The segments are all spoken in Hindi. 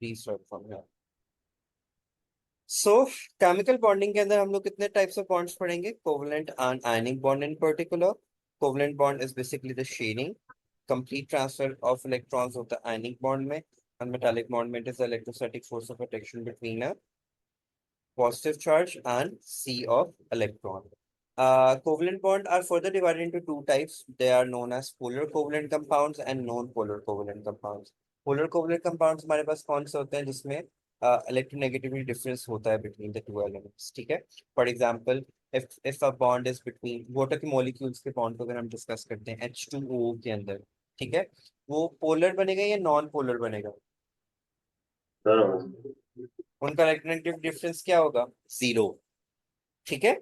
Please start from here. So chemical bonding के अंदर हम लोग कितने टाइप्स ऑफ बॉन्ड्स पढ़ेंगे? Covalent and ionic bond in particular. Covalent bond is basically the sharing, complete transfer of electrons होता है आयनिक बॉन्ड में, and metallic bond is the electrostatic force of attraction between a positive charge and sea of electron. Covalent bond are further divided into two types. They are known as polar covalent compounds and non-polar covalent compounds. Polar covalent compounds हमारे पास कौन से होते हैं जिसमें electronegativity difference होता है between the two elements, ठीक है? For example, if a bond is between water के molecules के bond को अगर हम discuss करते हैं H2O के अंदर, ठीक है, वो polar बनेगा या non polar बनेगा? उनका इलेक्ट्रोनेगेटिव डिफरेंस क्या होगा? जीरो, ठीक है।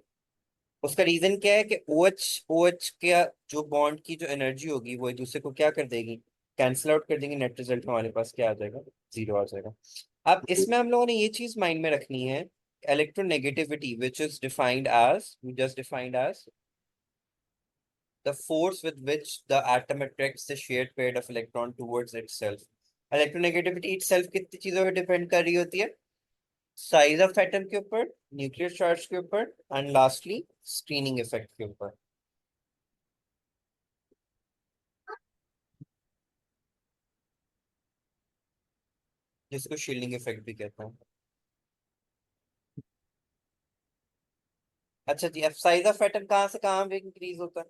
उसका रीजन क्या है कि OH का जो बॉन्ड की जो एनर्जी होगी वो एक दूसरे को क्या कर देगी? कैंसिल आउट कर देंगे। नेट रिजल्ट हमारे पास क्या आ जाएगा? जीरो आ जाएगा। अब इसमें हम लोगों ने ये चीज माइंड में रखनी है, electronegativity which is defined as, just defined as the force with which the atom attracts the shared pair of electron towards itself. Electronegativity itself कितनी चीजों पे डिपेंड कर रही होती है? साइज ऑफ एटम के ऊपर, न्यूक्लियर चार्ज के ऊपर, एंड लास्टली स्क्रीनिंग इफेक्ट के ऊपर। जिसको शील्डिंग इफेक्ट भी कहते हैं। अच्छा जी, अब साइज ऑफ एटम कहाँ से कहाँ पे इंक्रीज होता है?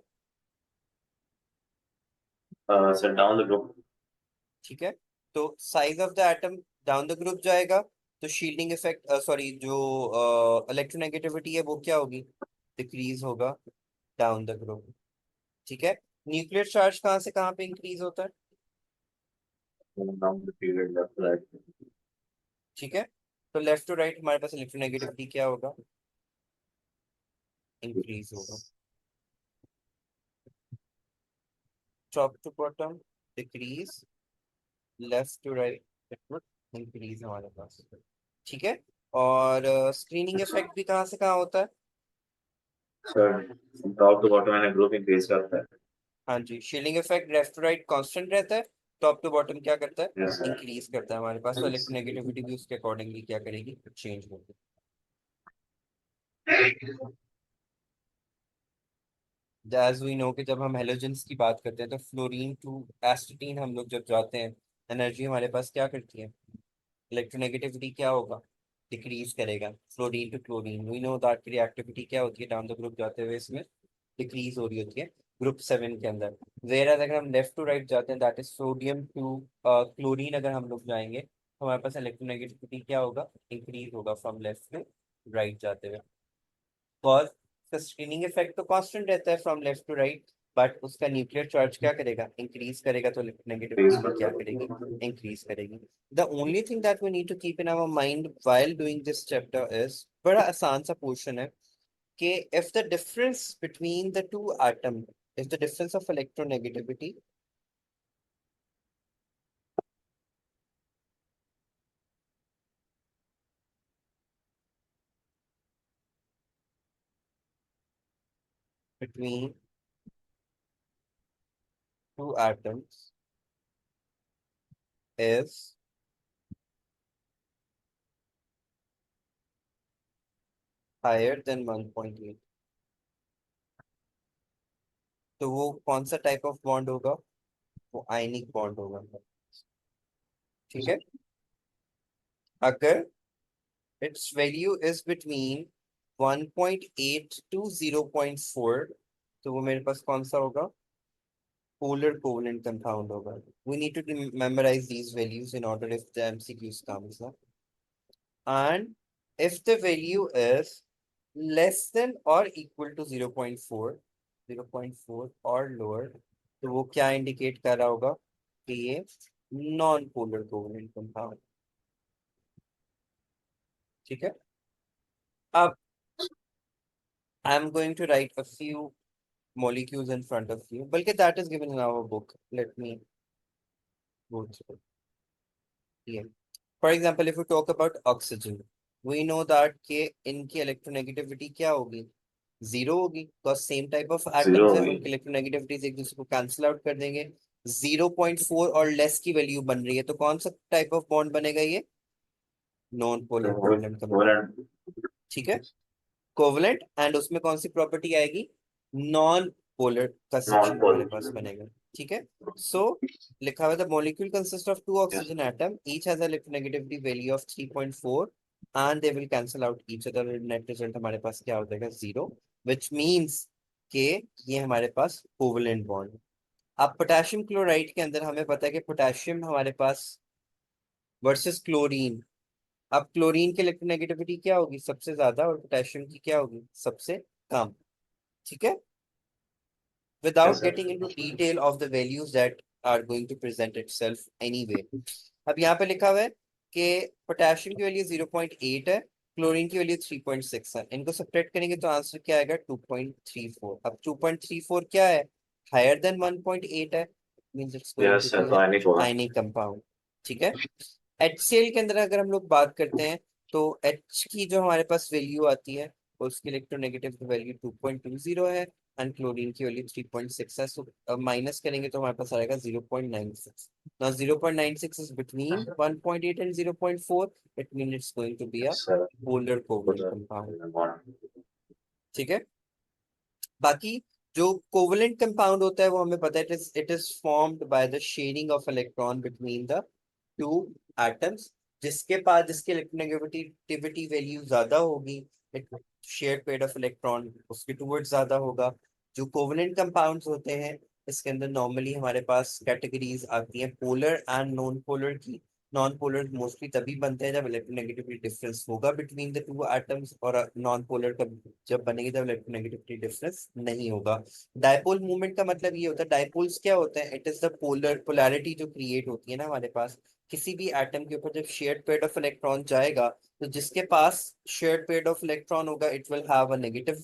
Sir down the group. ठीक है, तो size of the atom down the group जाएगा तो शील्डिंग इफेक्ट, सॉरी, जो इलेक्ट्रोनेगेटिविटी है वो क्या होगी? डिक्रीज होगा डाउन द ग्रुप, ठीक है। न्यूक्लियर चार्ज कहाँ से कहाँ पे इंक्रीज होता है? Down the period left right. ठीक है, तो लेफ्ट टू राइट हमारे पास इलेक्ट्रोनेगेटिविटी क्या होगा? इंक्रीज होगा। Top to bottom decrease, left to right increase हमारे पास, ठीक है। और स्क्रीनिंग इफेक्ट भी कहाँ से कहाँ होता है? सर टॉप टू बॉटम मैंने ग्रुप इंक्रीज करता है। हाँ जी, shielding effect left to right constant रहता है, टॉप टू बॉटम क्या करता है? Yes sir. इंक्रीज करता है हमारे पास। तो इलेक्ट्रोनेगेटिविटी भी उसके अकॉर्डिंगली क्या करेगी? चेंज होगी। एज वी नो कि जब हम हेलोजेंस की बात करते हैं तो फ्लोरीन टू एस्टेटीन हम लोग जब जाते हैं, एनर्जी हमारे पास क्या करती है? इलेक्ट्रोनेगेटिविटी क्या होगा? डिक्रीज करेगा। Fluorine to chlorine we know that की रिएक्टिविटी क्या होती है डाउन द ग्रुप जाते हुए? इसमें डिक्रीज हो रही होती है ग्रुप 7 के अंदर। वेयर अगर हम लेफ्ट टू राइट जाते हैं, that is sodium to chlorine, अगर हम लोग जाएंगे तो हमारे पास इलेक्ट्रोनेगेटिविटी क्या होगा? इंक्रीज होगा फ्रॉम लेफ्ट टू राइट जाते हुए। कॉज उसका स्क्रीनिंग इफेक्ट तो कांस्टेंट रहता है from left to right, but उसका न्यूक्लियर चार्ज क्या करेगा? इंक्रीज करेगा। तो इंक्रीज इलेक्ट्रोनेगेटिविटी भी क्या करेगी? करता है। इंक्रीज करेगी। The only thing that we need to keep in our mind while doing this chapter is, बड़ा आसान सा पोर्शन है कि if the difference between the two atom is the difference of electronegativity between two atoms is higher than 1.8, तो वो कौन सा टाइप ऑफ बॉन्ड होगा? वो आयनिक बॉन्ड होगा, ठीक है। अगर its value is between 1.8 to 0.4, तो वो मेरे पास कौन सा होगा? polar covalent compound होगा। We need to memorize these values in order if the MCQs comes up. And if the value is less than or equal to 0.4, 0.4 और lower, तो वो क्या इंडिकेट कर रहा होगा? कि ये नॉन पोलर कोवलेंट कंपाउंड, ठीक है। अब I am going to write a few molecules in front of you, बल्कि that is given in our book. Let me go through here. For example, if we talk about oxygen, we know that कि इनकी इलेक्ट्रोनेगेटिविटी क्या होगी? जीरो होगी, because same type of zero atoms हो है, गई। उनकी इलेक्ट्रोनेगेटिविटीज एक दूसरे को कैंसिल आउट कर देंगे। 0.4 और लेस की वैल्यू बन रही है, तो कौन सा टाइप ऑफ बॉन्ड बनेगा ये? Non polar covalent compound, covalent. ठीक है। कोवलेंट एंड उसमें कौन सी प्रॉपर्टी आएगी, नॉन पोलर का नॉन सेक्शन पोल। हमारे पास बनेगा, ठीक है। सो लिखा हुआ था molecule consist of two yes. Oxygen atom each has a electronegativity value of 3.4 and they will cancel out each other, net result हमारे पास क्या हो जाएगा, जीरो, विच मींस के ये हमारे पास कोवलेंट बॉन्ड। अब पोटेशियम क्लोराइड के अंदर हमें पता है कि पोटेशियम हमारे पास वर्सेस क्लोरीन, अब क्लोरीन की इलेक्ट्रोनेगेटिविटी क्या होगी, सबसे ज्यादा, और पोटेशियम की क्या होगी, सबसे कम, ठीक है। Yes without sir. getting into detail of the values that are going to present itself anyway। अब यहाँ पे लिखा हुआ है कि पोटेशियम की वैल्यू 0.8 है, क्लोरीन की वैल्यू 3.6 है, इनको सब्ट्रैक्ट करेंगे तो आंसर क्या आएगा, 2.34। अब 2.34 क्या है, हायर देन 1.8 है, means it's going to yes sir, be तो आने को होगा। आयनिक कंपाउंड, ठीक है। HCl के अंदर अगर हम लोग बात करते हैं तो H की जो हमारे पास वैल्यू आती है उसकी इलेक्ट्रोनेगेटिव वैल्यू 2.20 है एंड क्लोरीन की वैल्यू 3.6 है। सो माइनस करेंगे तो हमारे पास आएगा 0.96। Now 0.96 is between 1.8 and 0.4, it mean it's going to be a yes sir. Polar covalent compound, ठीक है। बाकी जो कोवलेंट कंपाउंड होता है वो हमें पता है, it is formed by the sharing of electron between the two atoms, जिसके पास जिसकी इलेक्ट्रोनेगेटिविटी वैल्यू ज्यादा होगी, शेयर पेयर ऑफ इलेक्ट्रॉन उसके टूवर्ड्स ज्यादा होगा। जो कोवलेंट कंपाउंड्स होते हैं इसके अंदर नॉर्मली हमारे पास कैटेगरीज आती हैं पोलर एंड नॉन पोलर की। नॉन पोलर मोस्टली तभी बनते हैं जब इलेक्ट्रोनेगेटिविटी डिफरेंस होगा बिटवीन द टू एटम्स, और नॉन पोलर का जब बनेगी जब इलेक्ट्रोनेगेटिविटी डिफरेंस नहीं होगा। डायपोल मूवमेंट का मतलब ये होता है, डायपोल्स क्या होते हैं, इट इज द पोलैरिटी जो क्रिएट होती है ना हमारे पास किसी भी एटम के ऊपर, जब शेयर्ड पेयर ऑफ इलेक्ट्रॉन जाएगा तो जिसके पास शेयर्ड पेयर ऑफ इलेक्ट्रॉन होगा it will have a negative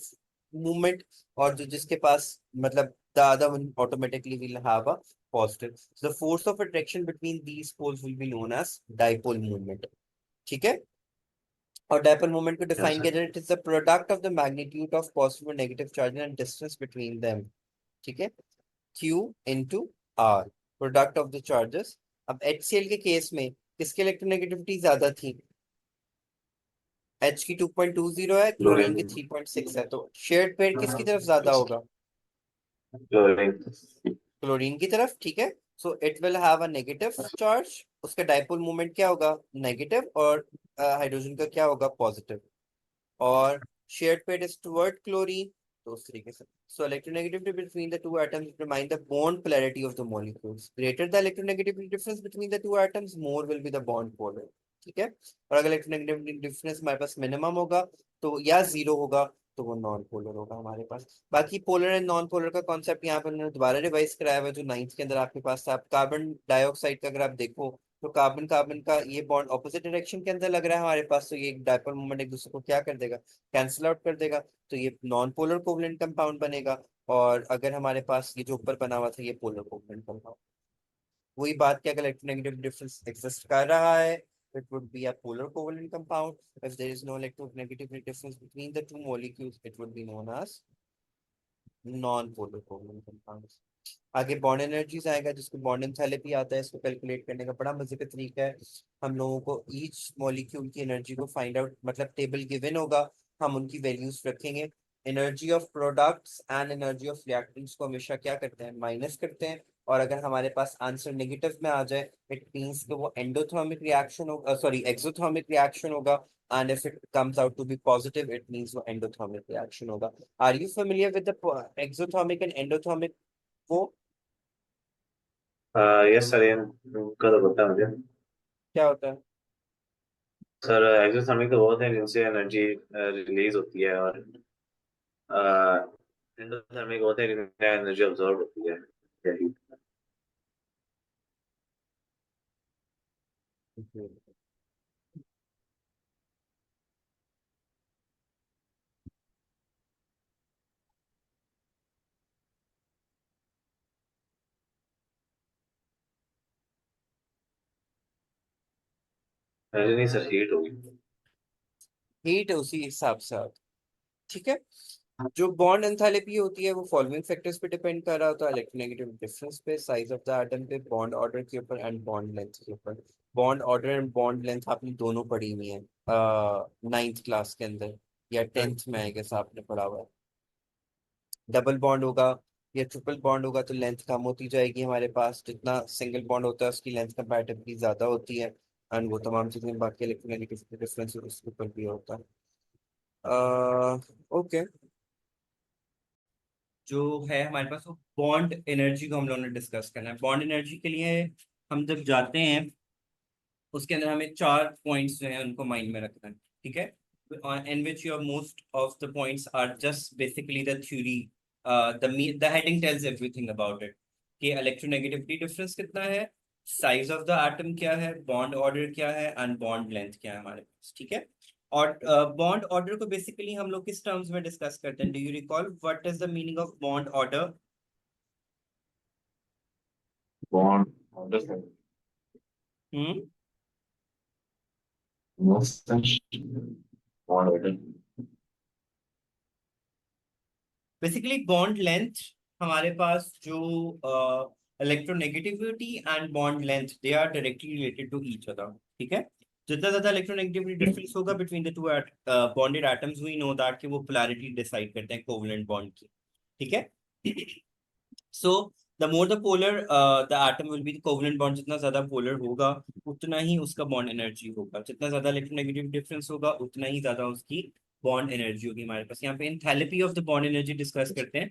movement, और जो जिसके पास मतलब the other one automatically will have a positive. The force of attraction between these poles will be known as dipole movement, ठीक है। और डायपोल मोमेंट को यस डिफाइन सर। किया जाए, it is the product of the magnitude of positive और negative charge and distance between them, ठीक है। Q into R, product of the charges. अब HCl के केस में किसकी इलेक्ट्रोनेगेटिविटी ज्यादा थी, H की 2.20 है, क्लोरीन क्लोरीन। की 3.6 है, तो शेयर्ड पेयर किसकी तरफ ज्यादा होगा, क्लोरीन। क्लोरीन की तरफ, ठीक है। So it will have a negative charge, उसका डायपोल मोमेंट क्या होगा, नेगेटिव, और हाइड्रोजन का क्या होगा, पॉजिटिव, और shared pair is toward chlorine, तो उस तरीके से। So electronegativity between the two atoms determine the bond polarity of the molecules. Greater the electronegativity difference between the two atoms, more will be the bond polar, ठीक है। और अगर इलेक्ट्रोनेगेटिविटी डिफरेंस हमारे पास मिनिमम होगा तो या जीरो होगा तो वो नॉन पोलर होगा हमारे पास। बाकी पोलर एंड नॉन पोलर का कॉन्सेप्ट यहाँ पर उन्होंने दोबारा रिवाइज कराया हुआ है, जो नाइन्थ के अंदर आपके पास था। कार्बन डाइऑक्साइड का अगर आप देखो तो कार्बन कार्बन का ये बॉन्ड ऑपोजिट डायरेक्शन के अंदर लग रहा है हमारे पास, तो ये डायपोल मोमेंट एक दूसरे को क्या कर देगा, कैंसिल आउट कर देगा, तो ये नॉन पोलर कोवलेंट कंपाउंड बनेगा। और अगर हमारे पास ये जो ऊपर बना हुआ था ये पोलर कोवलेंट कंपाउंड, वही बात कि अगर इलेक्ट्रोनेगेटिव डिफरेंस एग्जिस्ट कर रहा है it would be a polar covalent compound. If there is no electronegativity difference between the two molecules, it would be known as non-polar covalent compounds. आगे बॉन्ड एनर्जीज आएगा जिसको बॉन्ड एंथैल्पी आता है, इसको कैलकुलेट करने का बड़ा मजे का तरीका है। हम लोगों को ईच मॉलिक्यूल की एनर्जी को फाइंड आउट, मतलब टेबल गिवन होगा, हम उनकी वैल्यूज रखेंगे। Energy of products and energy of reactants को हमेशा क्या करते हैं, माइनस करते हैं। और अगर हमारे पास आंसर नेगेटिव में आ जाए इट मींस कि वो एंडोथर्मिक रिएक्शन होगा, सॉरी एक्सोथर्मिक रिएक्शन होगा, and if it comes out to be positive it means वो एंडोथर्मिक रिएक्शन होगा। Are you familiar with the exothermic and endothermic वो यस सर, ये उनका तो पता है मुझे। क्या होता है, सर एक्सोथर्मिक तो बहुत है जिनसे एनर्जी रिलीज होती है, और एंडोथर्मिक होते हैं जिनसे एनर्जी अब्सॉर्ब होती है। यही। एनर्जी नहीं सर, हीट होगी। हीट उसी हिसाब से आता है, ठीक है। जो बॉन्ड एंथैल्पी होती है वो फॉलोइंग फैक्टर्स पे डिपेंड कर रहा होता है, इलेक्ट्रोनेगेटिव डिफरेंस पे, साइज ऑफ द एटम पे, बॉन्ड ऑर्डर के ऊपर एंड बॉन्ड लेंथ के ऊपर। Bond order and bond length आपने दोनों पढ़ी हुई है 9th क्लास के अंदर, या 10th में आई गेस आपने पढ़ा हुआ है। डबल बॉन्ड होगा या ट्रिपल बॉन्ड होगा तो लेंथ कम होती जाएगी हमारे पास, जितना सिंगल बॉन्ड होता है उसकी लेंथ कंपैरेटिवली ज्यादा होती है। एंड वो तमाम चीजें बाकी इलेक्ट्रोनेगेटिव डिफरेंस उसके ऊपर भी होता है। ओके, जो है हमारे पास वो बॉन्ड एनर्जी को हम लोगों ने डिस्कस करना है। बॉन्ड एनर्जी के लिए हम जब जाते हैं उसके अंदर हमें 4 पॉइंट्स जो है उनको माइंड में रखना है, ठीक है। In which your most of the points are just basically the theory, the heading tells everything about it, कि इलेक्ट्रोनेगेटिविटी डिफरेंस कितना है, साइज ऑफ द एटम क्या है, बॉन्ड ऑर्डर क्या है, एंड बॉन्ड लेंथ क्या है हमारे पास, ठीक है। और बॉन्ड ऑर्डर को बेसिकली हम लोग किस टर्म्स में डिस्कस करते हैं, do you recall what is the meaning of bond order? Bond order hmm bond order basically bond length, हमारे पास जो electronegativity and bond length they are directly related to each other, ठीक है। जितना ज्यादा इलेक्ट्रोनेगेटिविटी डिफरेंस होगा between the two bonded atoms, we know that कि वो पोलैरिटी डिसाइड करते हैं कोवलेंट बॉन्ड की, ठीक है। So the more the polar the atom will be, covalent bond जितना ज्यादा पोलर होगा उतना ही उसका बॉन्ड एनर्जी होगा, जितना ज्यादा इलेक्ट्रोनेगेटिव डिफरेंस होगा उतना ही ज्यादा उसकी बॉन्ड एनर्जी होगी हमारे पास। यहाँ पे enthalpy of the bond energy discuss करते हैं।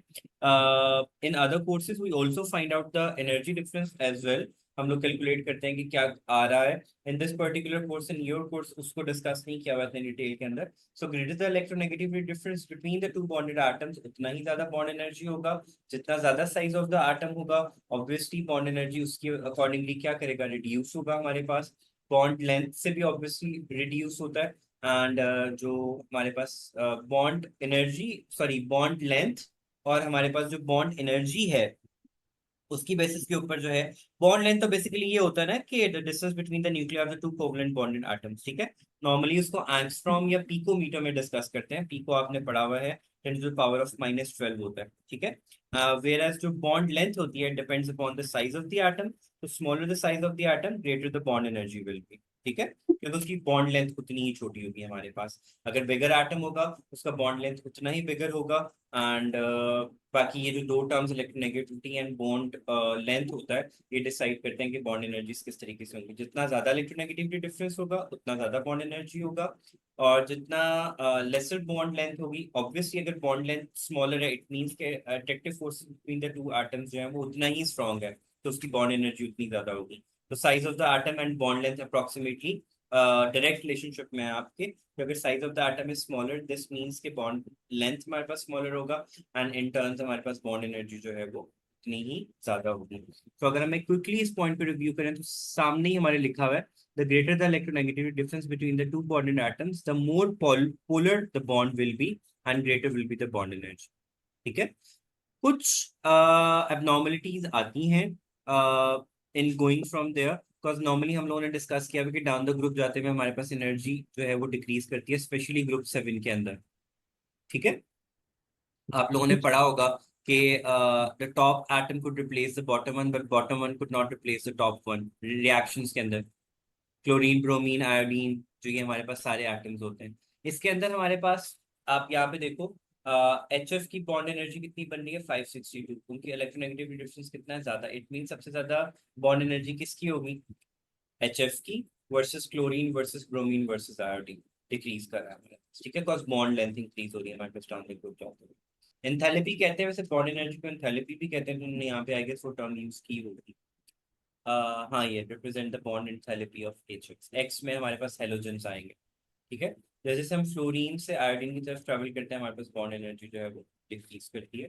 In other courses we also find out the energy difference as well, हम लोग कैलकुलेट करते हैं कि क्या आ रहा है। In this particular course, in your course, उसको डिस्कस नहीं किया हुआ है डिटेल के अंदर। So greater the electronegativity difference between the two bonded atoms उतना ही ज्यादा बॉन्ड एनर्जी होगा। जितना ज्यादा साइज ऑफ द एटम होगा ऑब्वियसली बॉन्ड एनर्जी उसके अकॉर्डिंगली क्या करेगा, रिड्यूस होगा हमारे पास। बॉन्ड लेंथ से भी ऑब्वियसली रिड्यूस होता है। एंड जो हमारे पास bond energy, sorry bond length, और हमारे पास जो बॉन्ड एनर्जी है उसकी बेसिस के ऊपर जो है बॉन्ड लेंथ, तो बेसिकली ये होता है ना कि the distance between the nuclear of the two covalent bonded atoms, ठीक है। नॉर्मली उसको एंगस्ट्रॉम या पिकोमीटर में डिस्कस करते हैं, पिको आपने पढ़ा हुआ है 10⁻⁻12 होता है, ठीक है। वेयर एज जो बॉन्ड लेंथ होती है depends upon the size of the atom, तो smaller the size of the atom greater the bond energy will be, ठीक है, क्योंकि उसकी बॉन्ड लेंथ उतनी ही छोटी होगी हमारे पास। अगर बिगर एटम होगा उसका बॉन्ड लेंथ उतना ही बिगर होगा। एंड बाकी ये जो दो terms electronegativity and bond length होता है, ये डिसाइड करते हैं कि बॉन्ड एनर्जीज किस तरीके से होंगी। जितना ज्यादा इलेक्ट्रोनेगेटिविटी डिफरेंस होगा उतना ज्यादा बॉन्ड एनर्जी होगा, और जितना लेसर बॉन्ड लेंथ होगी, ऑब्वियसली अगर बॉन्ड लेंथ स्मॉलर है इट मींस के attractive force between the two atoms जो है वो उतना ही स्ट्रांग है, तो उसकी बॉन्ड एनर्जी उतनी ज्यादा होगी। तो size of the atom and bond length approximately direct relationship में है आपके। तो अगर size of the atom is smaller this means के बॉन्ड लेंथ हमारे पास स्मॉलर होगा, एंड इन टर्न्स हमारे पास बॉन्ड एनर्जी जो है वो उतनी ही ज्यादा होगी। तो अगर हमें क्विकली इस पॉइंट को रिव्यू करें तो सामने ही हमारे लिखा हुआ है, the greater the electronegativity difference between the two bonded atoms the more polar the bond will be and greater will be the bond energy, ठीक है। कुछ एबनॉर्मलिटीज आती हैं in going from there, because normally हम लोगों ने डिस्कस किया कि डाउन द ग्रुप जाते हुए हमारे पास एनर्जी जो है वो डिक्रीज करती है, स्पेशली ग्रुप 7 के अंदर, ठीक है। आप लोगों ने पढ़ा होगा कि the top atom could replace the bottom one but bottom one could not replace the top one reactions के अंदर। क्लोरीन, ब्रोमीन, आयोडीन, जो ये हमारे पास सारे एटम्स होते हैं, इसके अंदर हमारे पास आप यहाँ पे देखो एच एफ की बॉन्ड एनर्जी कितनी बन रही है 562, उनकी इलेक्ट्रोनेगेटिव डिफरेंस कितना है ज्यादा, इट मीन सबसे ज्यादा बॉन्ड एनर्जी किसकी होगी, एच एफ की, versus chlorine versus bromine versus iodine decrease कर रहा है, ठीक है, बिकॉज बॉन्ड लेंथ इंक्रीज हो रही है हमारे पास डाउन द ग्रुप जाते हैं। एंथैल्पी कहते हैं, वैसे बॉन्ड एनर्जी को एंथैल्पी भी कहते हैं, तो उन्होंने यहाँ पे आई गेस वो टर्म यूज की होगी। हाँ, ये represent the bond enthalpy of H x, x में हमारे पास हेलोजेंस आएंगे, ठीक है। जैसे जैसे हम फ्लोरीन से आयोडीन की तरफ ट्रैवल करते हैं हमारे पास बॉन्ड एनर्जी जो है वो डिक्रीज करती है।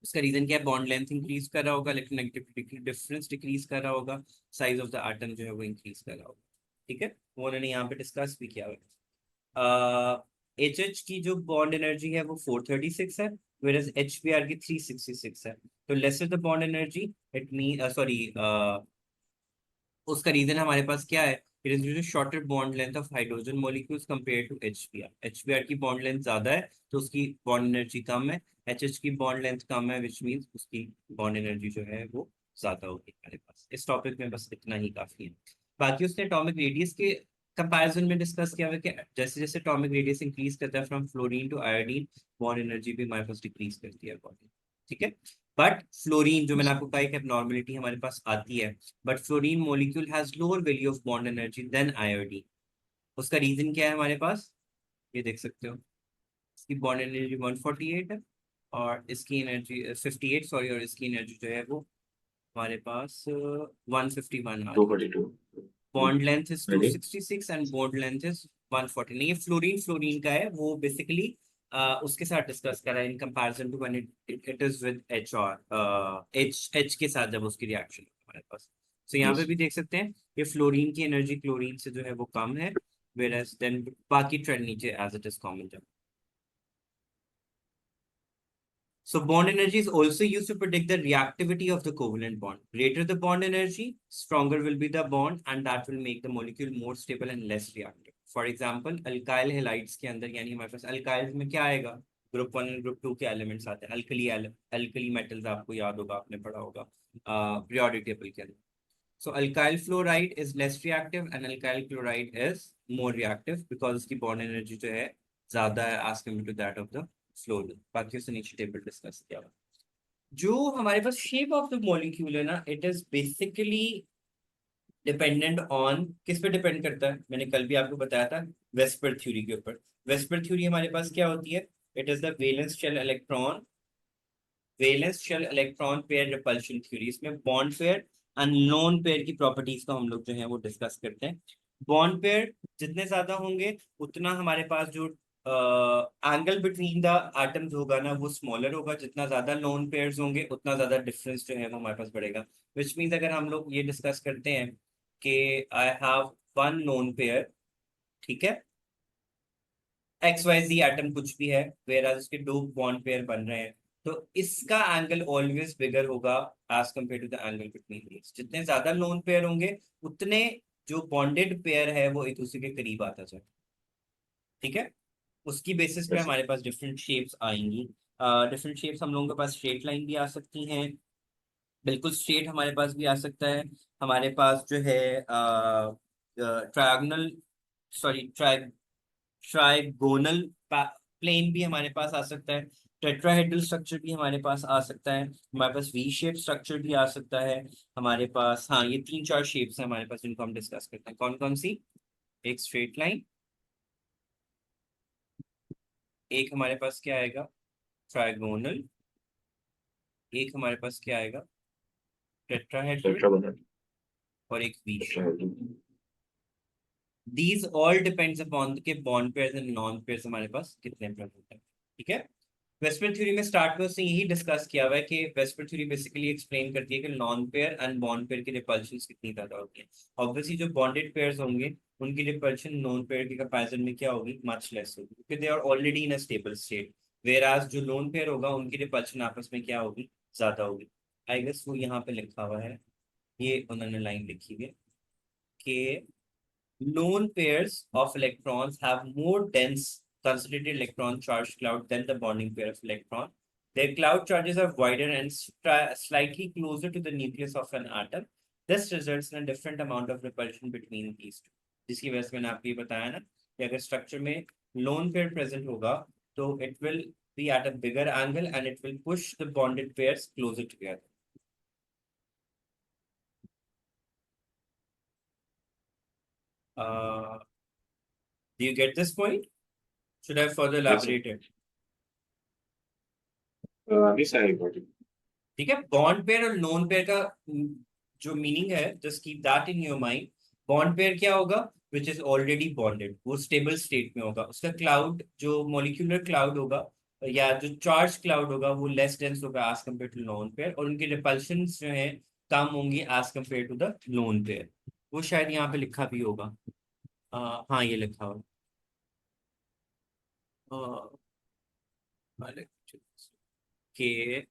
उसका रीजन क्या है, बॉन्ड लेंथ इंक्रीज कर रहा होगा, इलेक्ट्रोनेगेटिविटी डिफरेंस डिक्रीज कर रहा होगा, साइज ऑफ द एटम जो है वो इंक्रीज कर रहा होगा, ठीक है। वो उन्होंने यहाँ पे डिस्कस भी किया हुआ है। एच एच की जो बॉन्ड एनर्जी है वो 436 है, वेरएज एच बी आर की 366 है। तो lesser the bond energy, it mean sorry, उसका रीजन हमारे पास क्या है, it is due to shorter bond length of hydrogen molecules compare to HBr. HBr की बॉन्ड लेंथ ज्यादा है तो उसकी बॉन्ड एनर्जी कम है, एच एच की बॉन्ड लेंथ कम है विच मीन्स उसकी बॉन्ड एनर्जी जो है वो ज्यादा होगी हमारे पास। इस टॉपिक में बस इतना ही काफी है। बाकी उसने एटॉमिक रेडियस के कंपैरिजन में डिस्कस किया हुआ है कि जैसे जैसे एटॉमिक रेडियस इंक्रीज करता है from fluorine to iodine, bond energy भी हमारे पास डिक्रीज करती है बॉडी। ठीक है। बट फ्लोरीन, जो मैंने आपको कहा, एक एबनॉर्मलिटी हमारे पास आती है, but fluorine molecule has lower value of bond energy than iodine. उसका रीजन क्या है हमारे पास, ये देख सकते हो। इसकी बॉन्ड एनर्जी 148 है और इसकी एनर्जी 58, सॉरी, और इसकी एनर्जी जो है वो हमारे पास 151 आ टू रही है। Forty two bond length is ready. 266 and bond length is 140। नहीं, ये फ्लोरीन फ्लोरीन का है, वो बेसिकली उसके साथ डिस्कस करा है in comparison to when it is with H, और एच के साथ जब उसकी रिएक्शन हमारे पास। तो यहाँ पे यस। भी देख सकते हैं ये फ्लोरीन की एनर्जी क्लोरीन से जो है वो कम है, whereas देन बाकी ट्रेंड नीचे as it is common. So bond energy is also used to predict the reactivity of the covalent bond. Greater the bond energy, stronger will be the bond, and that will make the molecule more stable and less reactive. For example, alkyl halides के अंदर, यानी हमारे पास alkyls में क्या आएगा, ग्रुप 1 और ग्रुप 2 के एलिमेंट्स आते हैं। अल्कली मेटल्स आपको याद होगा, आपने पढ़ा होगा periodic table के अंदर। So alkyl fluoride is less reactive and alkyl chloride is more reactive because उसकी bond energy जो है ज्यादा है as compared to that of the fluorine। बाकी उससे नीचे टेबल डिस्कस किया हुआ। जो हमारे पास शेप ऑफ द मॉलिक्यूल है ना, it is basically dependent on, किस पे डिपेंड करता है, मैंने कल भी आपको बताया था, वेस्पर थ्योरी के ऊपर। वेस्पर थ्योरी हमारे पास क्या होती है, it is the valence shell electron pair repulsion theory. इसमें bond pair and lone pair की प्रॉपर्टीज को हम लोग जो है वो डिस्कस करते हैं। बॉन्ड पेयर जितने ज्यादा होंगे उतना हमारे पास जो एंगल बिटवीन द एटम्स होगा ना वो स्मॉलर होगा। जितना ज्यादा लोन पेयर्स होंगे उतना ज्यादा डिफरेंस जो है वो हमारे पास बढ़ेगा। विच मीन्स अगर हम लोग ये डिस्कस करते हैं कि I have one lone pair, ठीक है, एक्स वाई जी एटम कुछ भी है, वेयर आज उसके दो बॉन्ड पेयर बन रहे हैं, तो इसका एंगल ऑलवेज बिगर होगा as compare to the angle between these. जितने ज्यादा लोन पेयर होंगे उतने जो बॉन्डेड पेयर है वो एक दूसरे के करीब आता जाए। ठीक है। उसकी बेसिस पे यस। हमारे पास डिफरेंट शेप्स आएंगी। डिफरेंट शेप्स हम लोगों के पास स्ट्रेट लाइन भी आ सकती हैं, बिल्कुल स्ट्रेट हमारे पास भी आ सकता है। हमारे पास जो है ट्रायगोनल, सॉरी, ट्राइगोनल प्लेन भी हमारे पास आ सकता है। टेट्राहेड्रल स्ट्रक्चर भी हमारे पास आ सकता है। हमारे पास वी शेप स्ट्रक्चर भी आ सकता है हमारे पास। हाँ, ये तीन चार शेप्स हैं हमारे पास जिनको हम डिस्कस करते हैं। कौन कौन सी, एक स्ट्रेट लाइन, एक हमारे पास क्या आएगा ट्राइगोनल, एक हमारे पास क्या आएगा टेट्राहेड्रल, टेट्रागोनल। और एक V shape. Tetrahedral. These all depends upon के bond pairs and non pairs हमारे पास कितने प्रेजेंट है। ठीक है। वेस्पर थ्योरी में स्टार्ट में उसने यही डिस्कस किया हुआ है कि वेस्पर थ्योरी बेसिकली एक्सप्लेन करती है कि non pair and bond pair की रिपल्शन कितनी ज्यादा होती है। ऑब्वियसली जो बॉन्डेड पेयर्स होंगे उनकी रिपल्शन नॉन पेयर के कंपैरिजन में क्या होगी, मच लेस होगी, क्योंकि they are already in a stable state. Where जो लोन पेयर होगा उनकी रिपल्शन आपस में क्या होगी, ज्यादा होगी। आई गेस वो यहाँ पे लिखा हुआ है, ये उन्होंने लाइन लिखी है कि lone pairs of electrons have more dense concentrated electron charge cloud than the bonding pair of electron. Their cloud charges are wider and slightly closer to the nucleus of an atom. This results in a different amount of repulsion between these two. जिसकी वजह से मैंने आपको ये बताया ना कि अगर स्ट्रक्चर में लोन पेयर प्रेजेंट होगा तो it will be at a bigger angle and it will push the bonded pairs closer together. Uh, do you get this point? Should I further yes sir. elaborate it? अभी सारी बॉडी। ठीक है। बॉन्ड पेयर और लोन पेयर का जो मीनिंग है, just keep that in your mind. Bond pair क्या होगा, विच इज ऑलरेडी बॉन्डेड, वो स्टेबल स्टेट में होगा। उसका क्लाउड, जो मॉलिक्यूलर क्लाउड होगा या जो चार्ज क्लाउड होगा, वो लेस डेंस होगा as compare to lone pair, और उनकी रिपल्शन जो है कम होंगी as compare to the lone pair. वो शायद यहाँ पे लिखा भी होगा। हाँ, ये लिखा होगा। कि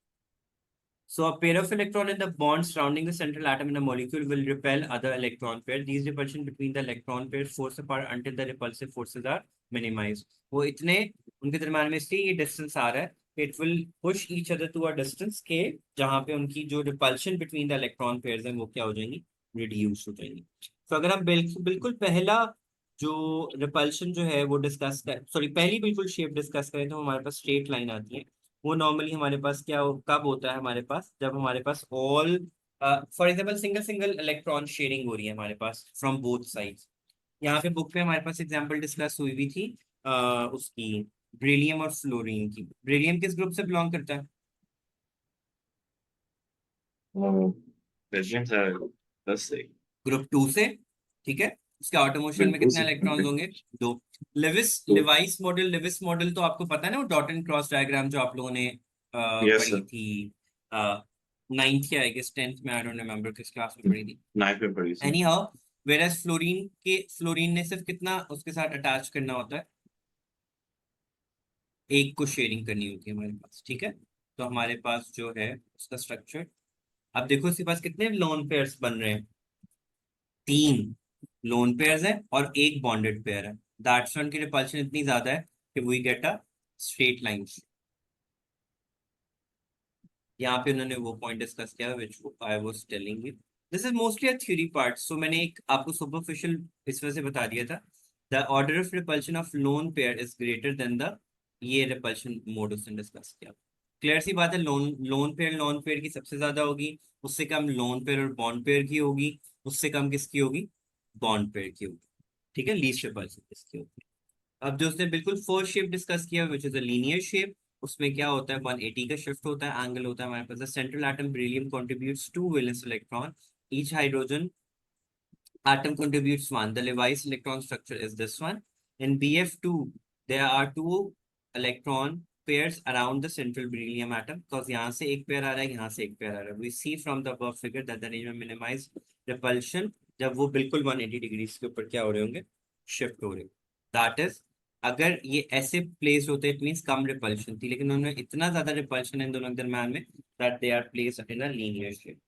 so a pair of electron in the bond surrounding the central atom in a molecule will repel other electron pair. These repulsion between the electron pairs force apart until the repulsive forces are minimized. वो इतने उनके दरम्यान में इसलिए ये डिस्टेंस आ रहा है it will push each other to a distance के जहाँ पे उनकी जो repulsion between the electron pairs हैं वो क्या हो जाएंगी, रिड्यूस हो जाएंगी। तो अगर हम बिल्कुल बिल्कुल पहला जो रिपल्शन जो है वो डिस्कस कर, सॉरी पहली बिल्कुल शेप डिस्कस करें तो हमारे पास स्ट्रेट लाइन आती है। वो नॉर्मली हमारे पास कब होता है हमारे पास, जब हमारे पास all for example single single electron sharing हो रही है हमारे पास फ्रॉम बोथ साइड्स। यहाँ पे बुक में हमारे पास एग्जांपल डिस्कस हुई भी थी उसकी ब्रिलियम और फ्लोरीन की। ब्रिलियम किस ग्रुप से बिलोंग करता है? बेल्जियम सर, बस सही। ग्रुप 2 से। ठीक है, उसके आउटर मोशन में बिल्कुल कितने इलेक्ट्रॉन्स होंगे? 2। तो लिविस मॉडल तो आपको पता है ना, वो डॉट एंड क्रॉस डायग्राम जो आप लोगों ने यस पढ़ी सर, थी नाइन्थ या आई गेस 10th में, आई डोंट रिमेम्बर किस क्लास में पढ़ी थी। नाइफ में पड़ी sir. Any how, whereas fluorine ने सिर्फ कितना उसके साथ अटैच करना होता है, एक को शेयरिंग करनी होती है हमारे पास। ठीक है, तो हमारे पास जो है उसका स्ट्रक्चर, अब देखो इसके पास कितने लोन पेयर्स बन रहे हैं? 3 लोन पेयर्स हैं और एक बॉन्डेड पेयर है। दैट्स वन की रिपल्शन इतनी ज्यादा है कि we get a straight line. यहाँ पे उन्होंने वो पॉइंट डिस्कस किया which I was telling you. This is mostly a theory part, so मैंने एक आपको सुपरफिशियल इस वजह से बता दिया था। The order of repulsion of loan pair is greater than the, ये रिपल्शन मोड उसने डिस्कस किया। क्लियर सी बात है, लोन पेयर की सबसे ज्यादा होगी, उससे कम लोन पेयर और बॉन्ड पेयर की होगी, उससे कम किसकी होगी? बॉन्ड पेयर की होगी। ठीक है, लीस्ट रिपल्शन किसकी होगी? अब जो उसने बिल्कुल फर्स्ट शेप डिस्कस किया which is a linear shape, उसमें क्या होता है 180 का शिफ्ट होता है, एंगल होता है हमारे पास। The central atom beryllium contributes 2 valence electron, each hydrogen atom contributes 1. The Lewis electron structure is this one. In BF2, there are 2 electron pairs around the central beryllium atom, because यहाँ से एक पेयर आ रहा है, यहाँ से एक पेयर आ रहा है। We see from the above figure that the arrangement minimize repulsion जब वो बिल्कुल 180 डिग्रीज के ऊपर क्या हो रहे होंगे, शिफ्ट हो रहे होंगे। दैट इज, अगर ये ऐसे प्लेस होते इट मीन्स कम रिपल्शन थी, लेकिन उन्होंने इतना ज्यादा रिपल्शन है इन दोनों के दरम्यान में that they are placed in a linear shape.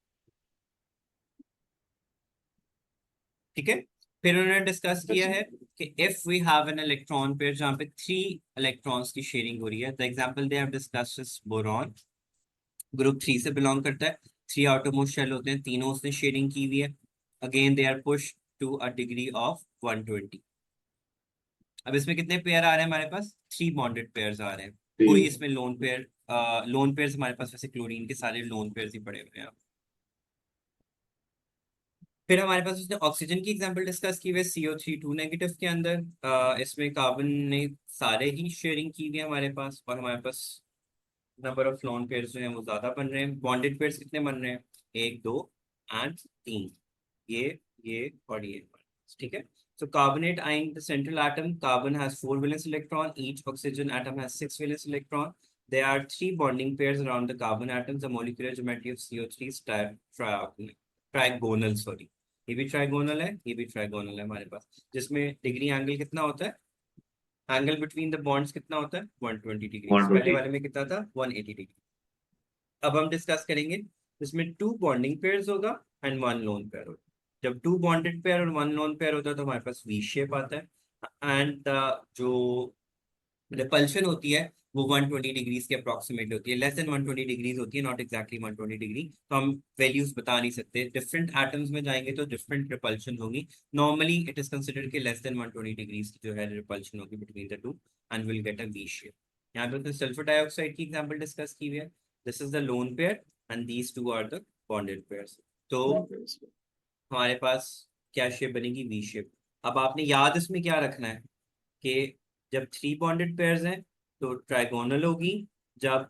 ठीक है, फिर उन्होंने डिस्कस किया है कि if we have an electron pair जहां पे 3 इलेक्ट्रॉन्स की शेयरिंग हो रही है, the example they have discussed is boron, group 3 से बिलोंग करता है। 3 आउटरमोस्ट शेल होते हैं, तीनों उसने शेयरिंग की हुई है। Again they are push to a degree of 120। अब इसमें कितने पेयर आ रहे हैं हमारे पास? 3 बॉन्डेड पेयर्स आ रहे हैं। कोई इसमें लोन पेयर, लोन पेयर्स हमारे पास वैसे क्लोरीन के सारे लोन पेयर्स ही पड़े हुए हैं। फिर हमारे पास उसने ऑक्सीजन की एग्जांपल डिस्कस की हुई CO3 2 नेगेटिव के अंदर। इसमें कार्बन ने सारे ही शेयरिंग की हुई है हमारे पास, और हमारे पास नंबर ऑफ लोन पेयर्स जो हैं वो ज्यादा बन रहे हैं। बॉन्डेड पेयर्स कितने बन रहे हैं? 1 2 एंड 3, ये और ये। ठीक है, so carbonate ion, the central atom, carbon has 4 valence electron, each oxygen atom has 6 valence electron. There are 3 bonding pairs around the carbon atoms. The molecular geometry of CO3 is trigonal, sorry। ये भी ट्राइगोनल है, ये भी ट्राइगोनल है हमारे पास, जिसमें डिग्री एंगल कितना होता है, एंगल बिटवीन द बॉन्ड्स कितना होता है? 120 डिग्री। पहले 120। वाले में कितना था? 180 डिग्री। अब हम डिस्कस करेंगे, इसमें 2 बॉन्डिंग पेयर्स होगा एंड 1 लोन पेयर होगा। जब 2 बॉन्डेड पेयर और 1 लोन पेयर होता है तो हमारे पास वी शेप आता है, एंड जो रिपल्शन होती है वो 120 डिग्रीज के अप्रोक्सीमेट होती है, लेस देन 120 डिग्रीज होती है, नॉट एक्जैक्टली 120 डिग्री। तो हम वैल्यूज बता नहीं सकते, डिफरेंट एटम्स में जाएंगे तो डिफरेंट रिपल्शन होगी। नॉर्मली इट इज कंसिडर्ड कि लेस देन 120 डिग्रीज की जो है रिपल्शन होगी between the two, and will get a V shape. यहाँ पे उसने सल्फर डाइऑक्साइड की एग्जांपल डिस्कस की हुई है। This is the lone pair and these two are the bonded pairs. तो हमारे पास क्या शेप बनेगी? V shape. अब आपने याद इसमें क्या रखना है कि जब 3 बॉन्डेड पेयर्स हैं तो ट्राइगोनल होगी, जब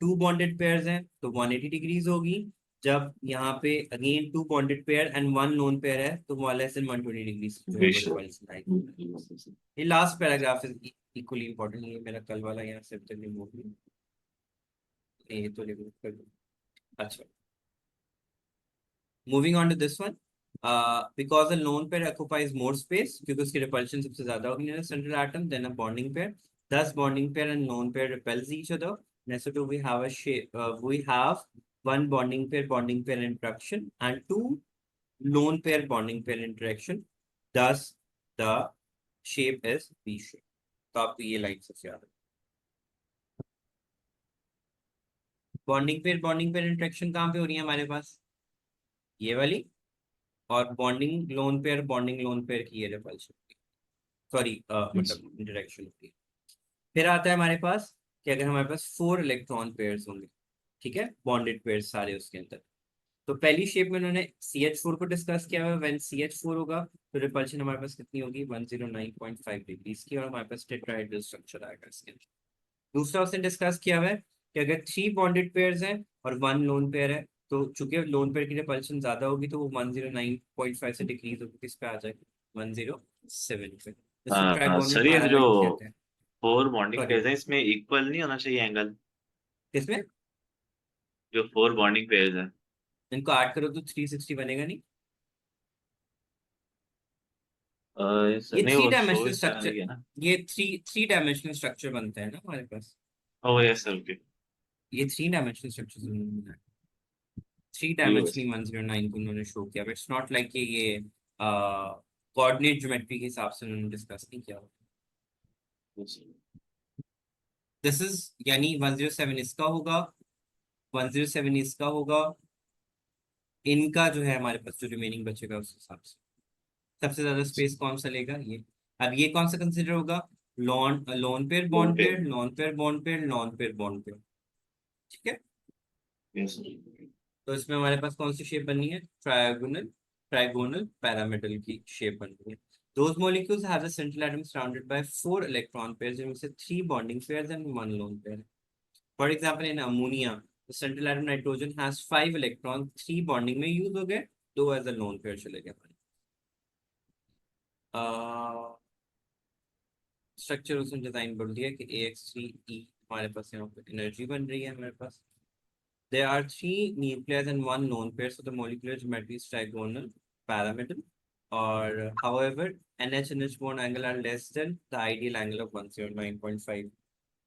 2 बॉन्डेड पेयर्स हैं तो 180 डिग्रीज होगी, जब यहाँ पे again 2 bonded pair and 1 lone pair है तो वो लेस देन 120 डिग्रीज जो है वो रिपल्शन आएगी। ये last paragraph is equally important, ये मेरा कल वाला यहाँ से तक रिमूव नहीं, ये तो रिमूव कर दो। अच्छा, moving on to this one, because a lone pair occupies more space क्योंकि उसकी repulsion सबसे ज्यादा होगी in a central atom than a bonding pair, thus bonding pair and lone pair repels each other, and so do we have a shape, we have 1 bonding pair interaction and 2 lone pair bonding pair interaction, thus the shape is V shape। तो आपको ये लाइन सबसे याद है। बॉन्डिंग पेयर इंटरेक्शन कहाँ पे हो रही है हमारे पास, ये वाली, और बॉन्डिंग लोन पेयर की ये रिपल्शन, सॉरी Yes. मतलब इंटरेक्शन होती है। फिर आता है हमारे पास कि अगर हमारे पास 4 इलेक्ट्रॉन पेयर्स होंगे, ठीक है, बॉन्डेड पेयर्स सारे उसके अंदर, तो पहली शेप में उन्होंने CH4 को डिस्कस किया हुआ है। व्हेन CH4 होगा तो रिपल्शन हमारे पास कितनी होगी, 109.5 डिग्री की, और हमारे पास टेट्राहेड्रल स्ट्रक्चर आएगा इसके अंदर। दूसरा उसने डिस्कस किया हुआ है कि अगर 3 बॉन्डेड पेयर्स हैं और 1 लोन पेयर है, तो चूंकि लोन पेयर की रिपल्शन ज्यादा होगी तो वो 109.5 से डिक्रीज होकर किस पे आ जाएगी, 107 पे। इसे ट्राइगोनल सर ये जो पैरामेड कहते हैं। 4 बॉन्डिंग सॉरी, पेयर्स हैं इसमें इक्वल नहीं होना चाहिए एंगल, किसमें, जो 4 बॉन्डिंग पेयर्स हैं। इनको ऐड करो तो 360 बनेगा नहीं। ये नहीं थ्री वो शो डायमेंशनल इस चैनल स्ट्रक्चर, की है ना। ये थ्री डायमेंशनल स्ट्रक्चर बनता है ना हमारे पास, ओ यस सर, ओके। ये three dimensional structure, three US. Dimensionally 109 को उन्होंने शो किया, बट इट्स नॉट लाइक ये कोऑर्डिनेट ज्योमेट्री के हिसाब से उन्होंने डिस्कस नहीं किया। दिस इज, यानी 107 इसका होगा, 107 इसका होगा, इनका जो है हमारे पास जो रिमेनिंग बचेगा उस हिसाब से सबसे ज्यादा स्पेस कौन सा लेगा ये। अब ये कौन सा कंसिडर होगा, lawn lone pair lone bond pair. Pair, lone pair bond pair, lone pair bond pair, ठीक है। यस। तो इसमें हमारे पास कौन सी शेप बनी है, ट्रायगोनल, ट्रायगोनल पैरामेडल की शेप बन रही है। Those molecules have a central atom surrounded by 4 electron pairs, जिनमें से 3 bonding pairs and 1 lone pair. For example, in ammonia, the central atom nitrogen has 5 electrons, 3 bonding में use हो गए, 2 as a lone pair चले गए हमारे। स्ट्रक्चर उसने डिजाइन बोल दिया कि AX3E हमारे पास यहाँ पे एनर्जी बन रही है हमारे पास। There are 3 nucleus and 1 lone pair, so the molecular geometry is trigonal pyramidal. Or, however, NH and H bond angle are less than the ideal angle of 109.5.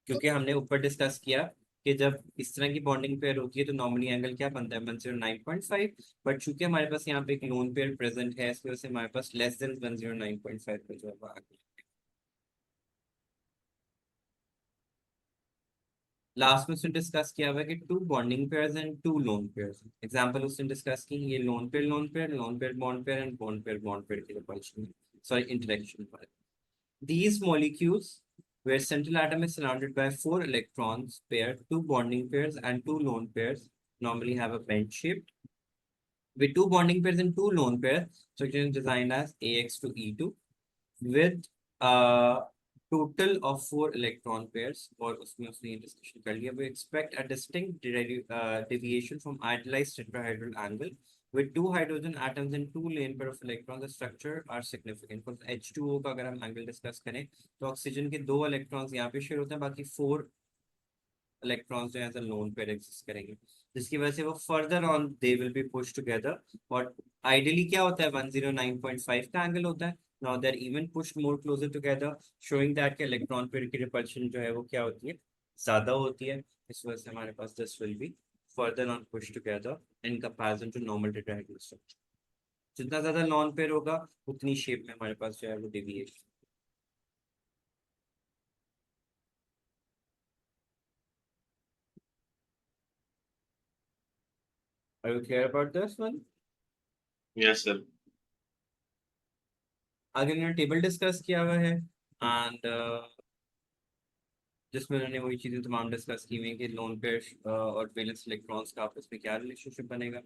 क्योंकि हमने ऊपर डिस्कस किया कि जब इस तरह की बॉन्डिंग पेयर होती है तो नॉर्मली एंगल क्या बनता है, 109.5, बट चूंकि हमारे पास यहाँ पे एक लोन पेयर प्रेजेंट है, इसकी वजह से हमारे पास लेस देन 109.5 का जो है वो आ गया। लास्ट में उसने डिस्कस किया हुआ है कि 2 bonding pairs and 2 lone pairs. Example उसने डिस्कस की, ये lone pair bond pair and bond pair की रिपल्शन, सॉरी इंटरेक्शन पर। These molecules where central atom is surrounded by 4 electrons pair, 2 bonding pairs and 2 lone pairs, normally have a bend shape. With 2 bonding pairs and 2 lone pairs, structure is designed as AX to E2 with a total of 4 electron pairs, और उसमें उसने ये डिस्कशन कर लिया, we expect a distinct deviation from idealized tetrahedral angle with 2 hydrogen atoms and 2 lone pair of electrons. The structure are significant. For H2O का अगर हम एंगल डिस्कस करें तो ऑक्सीजन के 2 इलेक्ट्रॉन्स यहाँ पे शेयर होते हैं, बाकी 4 इलेक्ट्रॉन्स जो है as a lone pair exist करेंगे, जिसकी वजह से वो further on they will be push together. और आइडियली क्या होता है, 109.5 का एंगल होता है। Now they are even pushed more closer together, showing that के इलेक्ट्रॉन पेयर की रिपल्शन जो है वो क्या होती है, ज्यादा होती है। इस वजह से हमारे पास this will be further on push together in comparison to normal tetrahedral structure. जितना ज्यादा लॉन पेयर होगा उतनी शेप में हमारे पास जो है वो deviation. Are you clear about this one. Yes sir. आगे मैंने टेबल डिस्कस किया हुआ है, एंड जिसमें उन्होंने वही चीजें तमाम डिस्कस की हुई हैं कि लोन पेयर और वैलेंस इलेक्ट्रॉन्स का आपस में क्या रिलेशनशिप बनेगा।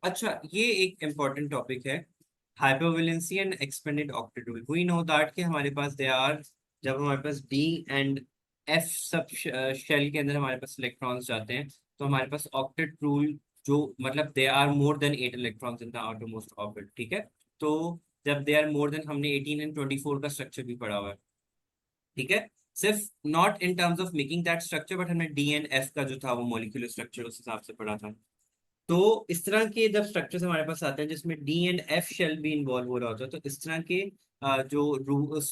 अच्छा, ये एक इम्पॉर्टेंट टॉपिक है, hypervalency and expanded octet rule. We know that कि हमारे पास दे आर, जब हमारे पास D and F sub shell के अंदर हमारे पास इलेक्ट्रॉन्स जाते हैं तो हमारे पास ऑक्टेट रूल, जो मतलब they are more than 8 electrons in the outermost orbit, ठीक है। तो जब दे आर मोर देन, हमने 18 एंड 24 का स्ट्रक्चर भी पढ़ा हुआ है, ठीक है। सिर्फ not in terms of making that structure, but हमने डी एंड एफ का जो था वो मॉलिक्यूलर स्ट्रक्चर उस हिसाब से पढ़ा था। तो इस तरह के जब स्ट्रक्चर्स हमारे पास आते हैं जिसमें डी एंड एफ शेल भी इन्वॉल्व हो रहा होता है, तो इस तरह के जो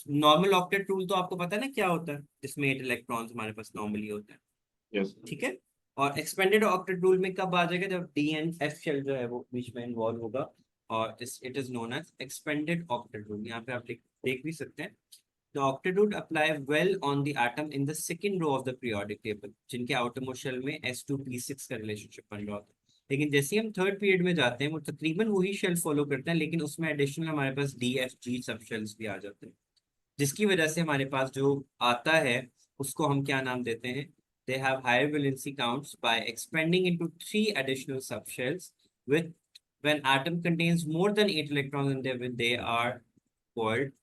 नॉर्मल ऑक्टेट रूल तो आपको पता है ना क्या होता है, जिसमें 8 इलेक्ट्रॉन्स हमारे पास नॉर्मली होते हैं, यस। ठीक है। और एक्सपेंडेड ऑक्टेट रूल में कब आ जाएगा, जब डी एंड एफ शेल जो है वो बीच में इन्वॉल्व होगा, और it is known as expanded octet rule. यहाँ पे आप देख भी सकते हैं, The octet would apply well on the atom in the second row of the periodic table, जिनके outermost shell में s2p6 का रिलेशनशिप बन रहा होता है। लेकिन जैसे ही हम थर्ड पीरियड में जाते हैं वो तकरीबन वही शेल फॉलो करते हैं, लेकिन उसमें एडिशनल हमारे पास डी एफ जी सब शेल्स भी आ जाते हैं, जिसकी वजह से हमारे पास जो आता है उसको हम क्या नाम देते हैं? They have higher valency counts by expanding into three additional subshells. With when atom contains more than 8 electrons in them, they are called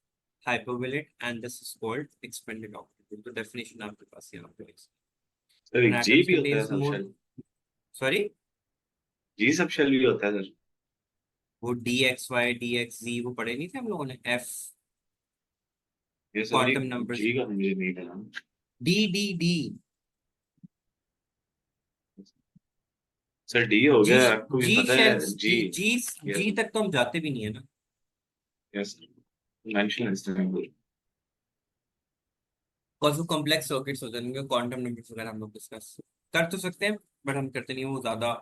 hypervalent, and this is called expanded octet. तो definition आपके पास यहाँ पे है। सर When एक जी atoms भी होता है contains सब more, शेल, sorry, जी सब शेल भी होता है सर? वो D X Y D X जी वो पढ़े नहीं थे हम लोगों ने? एफ ये सर क्वांटम नंबर्स, जी का मुझे नहीं पता। D D D sir D हो जी गया, आपको भी जी पता है शेल्स जी? जी जी यस जी तक तो हम जाते भी नहीं है ना। यस मेंशन इस टाइम। और वो कॉम्प्लेक्स सर्किट्स हो जाएंगे, क्वांटम नंबर्स वगैरह हम लोग डिस्कस कर तो सकते हैं, बट हम करते नहीं हैं, वो ज्यादा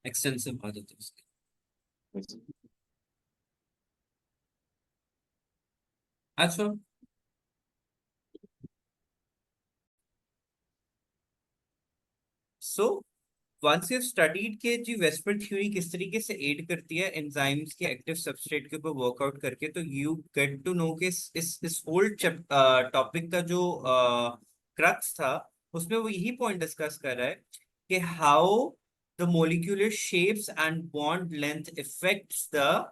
एक्सटेंसिव आ जाते हैं उसके। अच्छा, सो वंस यू स्टडीड के जी वेस्पर थ्योरी किस तरीके से एड करती है एंजाइम्स के एक्टिव सबस्ट्रेट के ऊपर वर्कआउट करके, तो यू गेट टू नो कि इस होल टॉपिक का जो क्रक्स था उसमें वो यही पॉइंट डिस्कस कर रहा है कि how the molecular shapes and bond length effects the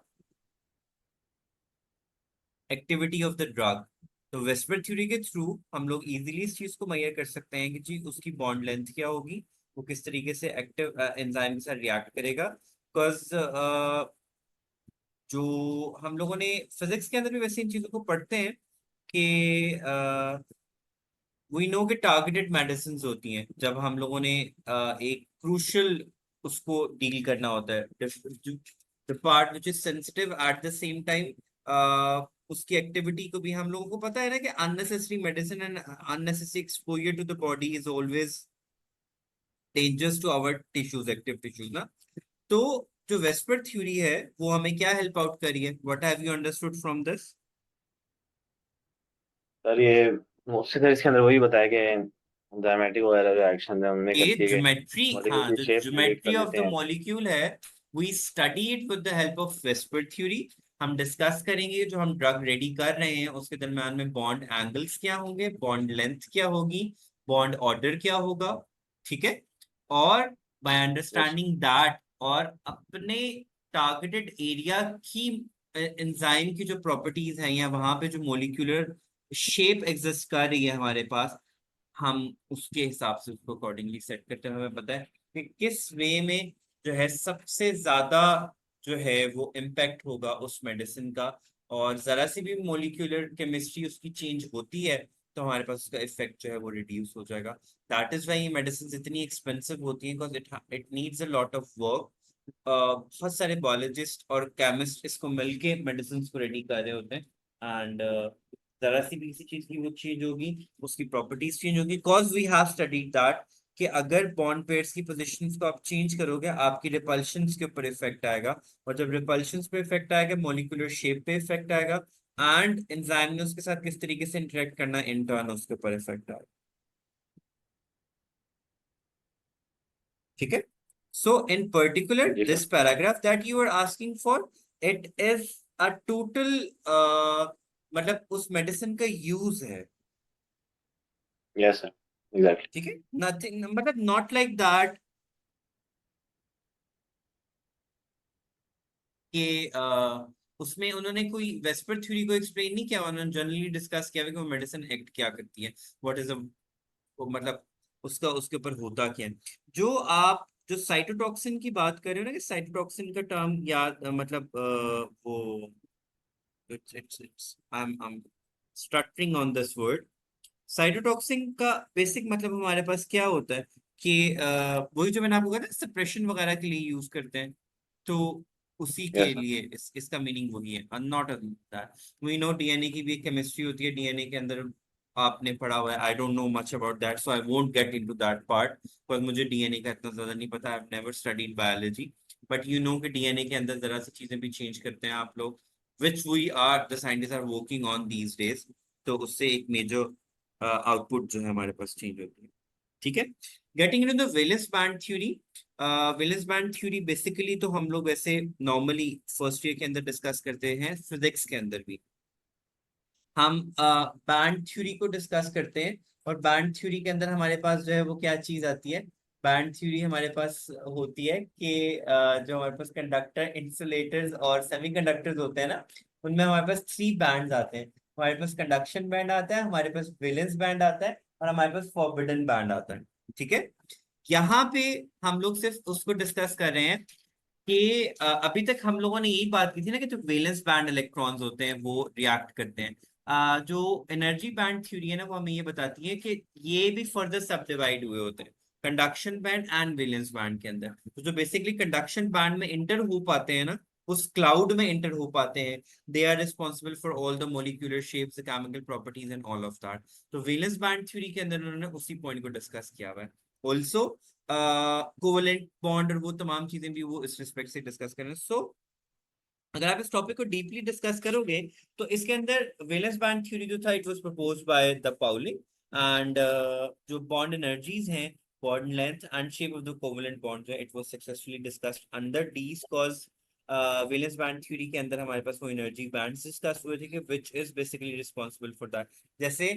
activity of the drug. तो वेस्पर थ्योरी के थ्रू हम लोग इजीली इस चीज को मेजर कर सकते हैं कि जी उसकी बॉन्ड लेंथ क्या होगी, वो किस तरीके से एक्टिव एंजाइम के साथ रिएक्ट करेगा। बिकॉज जो हम लोगों ने फिजिक्स के अंदर भी वैसे इन चीजों को पढ़ते हैं कि वी नो कि टारगेटेड मेडिसिन होती हैं जब हम लोगों ने एक क्रूशियल उसको डील करना होता है, the part which is sensitive at the same time, उसकी एक्टिविटी को भी हम लोगों को पता है ना कि unnecessary medicine and unnecessary exposure to the body is always dangerous to our tissues, active tissues ना। तो जो वेस्पर थ्योरी है वो हमें क्या हेल्प आउट करी है? What have you understood from this? Sir ये मोस्टली सर इसके अंदर वही बताया कि डायमेटिक वगैरह जो एक्शन है उनमें ये करती है कि ज्योमेट्री, हाँ, मॉलिक्यूल की जो शेप प्रिडिक्ट कर ज्योमेट्री ऑफ लेते द हैं। मॉलिक्यूल है we study it with the help of VSEPR theory. हम डिस्कस करेंगे जो हम ड्रग रेडी कर रहे हैं उसके दरम्यान में बॉन्ड एंगल्स क्या होंगे, बॉन्ड लेंथ क्या होगी, बॉन्ड ऑर्डर क्या होगा, ठीक है। और बाय यस अंडरस्टैंडिंग दैट और अपने टारगेटेड एरिया की एंजाइम की जो प्रॉपर्टीज हैं या वहां पे जो मोलिकुलर शेप एग्जिस्ट कर रही है हमारे पास, हम उसके हिसाब से उसको अकॉर्डिंगली सेट करते हैं। हमें पता है कि किस वे में जो है सबसे ज्यादा जो है वो इम्पैक्ट होगा उस मेडिसिन का, और जरा सी भी मोलिकुलर केमिस्ट्री उसकी चेंज होती है तो हमारे पास उसका इफेक्ट जो है वो रिड्यूस हो जाएगा। दैट इज वाई ये मेडिसिन इतनी एक्सपेंसिव होती हैं, because it needs a lot of work. बहुत सारे बायोलॉजिस्ट और केमिस्ट इसको मिलके मेडिसिन को रेडी कर रहे होते हैं, एंड जरा सी भी किसी चीज की वो चेंज होगी उसकी प्रॉपर्टीज चेंज होगी, cause we have studied that कि अगर बॉन्ड पेयर्स की पोजीशंस को आप चेंज करोगे आपकी रिपल्शंस के ऊपर इफेक्ट आएगा, और जब रिपल्शंस पे इफेक्ट आएगा मोलिकुलर शेप पे इफेक्ट आएगा, एंड एंजाइम ने उसके साथ किस तरीके से इंटरेक्ट करना इन टर्न उसके ऊपर इफेक्ट आएगा, ठीक है। सो इन पर्टिकुलर जी this sir. Paragraph that you are asking for, it is a total मतलब उस मेडिसिन का यूज है, यस सर एग्जैक्टली। ठीक है। नथिंग मतलब नॉट लाइक दैट कि उसमें उन्होंने कोई वेस्पर थ्योरी को एक्सप्लेन नहीं किया, उन्होंने जनरली डिस्कस किया कि वो मेडिसिन एक्ट क्या करती है, व्हाट इज मतलब उसका उसके ऊपर होता क्या है। जो आप जो साइटोटॉक्सिन की बात कर रहे हो ना, कि साइटोटॉक्सिन का टर्म याद मतलब वो it's I am stuttering on this word. Cytotoxin का बेसिक मतलब हमारे पास क्या होता है कि वही जो मैंने आपको कहा ना सप्रेशन वगैरह के लिए यूज करते हैं, तो उसी के यस सर। लिए इसका मीनिंग वही है, not that. We know DNA की भी एक केमिस्ट्री होती है, डीएनए के अंदर आपने पढ़ा हुआ है, I don't know much about that so I won't get into that part, पर मुझे डीएनए का इतना ज्यादा नहीं पता, I have never studied biology. But you know कि डीएनए के अंदर जरा सी चीजें भी चेंज करते हैं आप लोग, which we are the scientists are working on these days. तो उससे एक मेजर आउटपुट जो है हमारे पास चेंज होती है। ठीक है, getting into the valence band theory. Valence band theory basically तो हम लोग वैसे नॉर्मली फर्स्ट ईयर के अंदर डिस्कस करते हैं, फिजिक्स के अंदर भी हम बैंड थ्योरी को डिस्कस करते हैं। और बैंड थ्योरी के अंदर हमारे पास जो है वो क्या चीज आती है, बैंड थ्योरी हमारे पास होती है कि जो हमारे पास कंडक्टर, इंसुलेटर्स और सेमीकंडक्टर्स होते हैं ना, उनमें हमारे पास 3 बैंड्स आते हैं। हमारे पास कंडक्शन बैंड आता है, हमारे पास वैलेंस बैंड आता है, और हमारे पास फॉरबिडन बैंड आता है। ठीक है, यहाँ पे हम लोग सिर्फ उसको डिस्कस कर रहे हैं कि अभी तक हम लोगों ने यही बात की थी ना कि जो वैलेंस बैंड इलेक्ट्रॉन्स होते हैं वो रिएक्ट करते हैं। जो एनर्जी बैंड थ्योरी है ना, वो हमें ये बताती है कि ये भी फर्दर सब डिवाइड हुए होते हैं conduction band and valence band के अंदर। तो जो बेसिकली कंडक्शन बैंड में इंटर हो पाते हैं ना, उस क्लाउड में इंटर हो पाते हैं, they are responsible for all the molecular shapes, the chemical properties and all of that. तो वैलेंस बैंड थ्योरी के अंदर उन्होंने उसी पॉइंट को डिस्कस किया हुआ है। ऑल्सो कोवलेंट बॉन्ड और वो तमाम चीजें भी वो इस रिस्पेक्ट से डिस्कस करें। सो अगर आप इस टॉपिक को डीपली डिस्कस करोगे तो इसके अंदर वैलेंस बैंड थ्योरी जो था, it was proposed by the Pauli. And जो बॉन्ड एनर्जीज हैं, bond length and shape of the covalent bond, it was successfully discussed under these cause valence band theory के अंदर हमारे पास वो एनर्जी बैंड्स डिस्कस हुए थे कि which is basically responsible for that. जैसे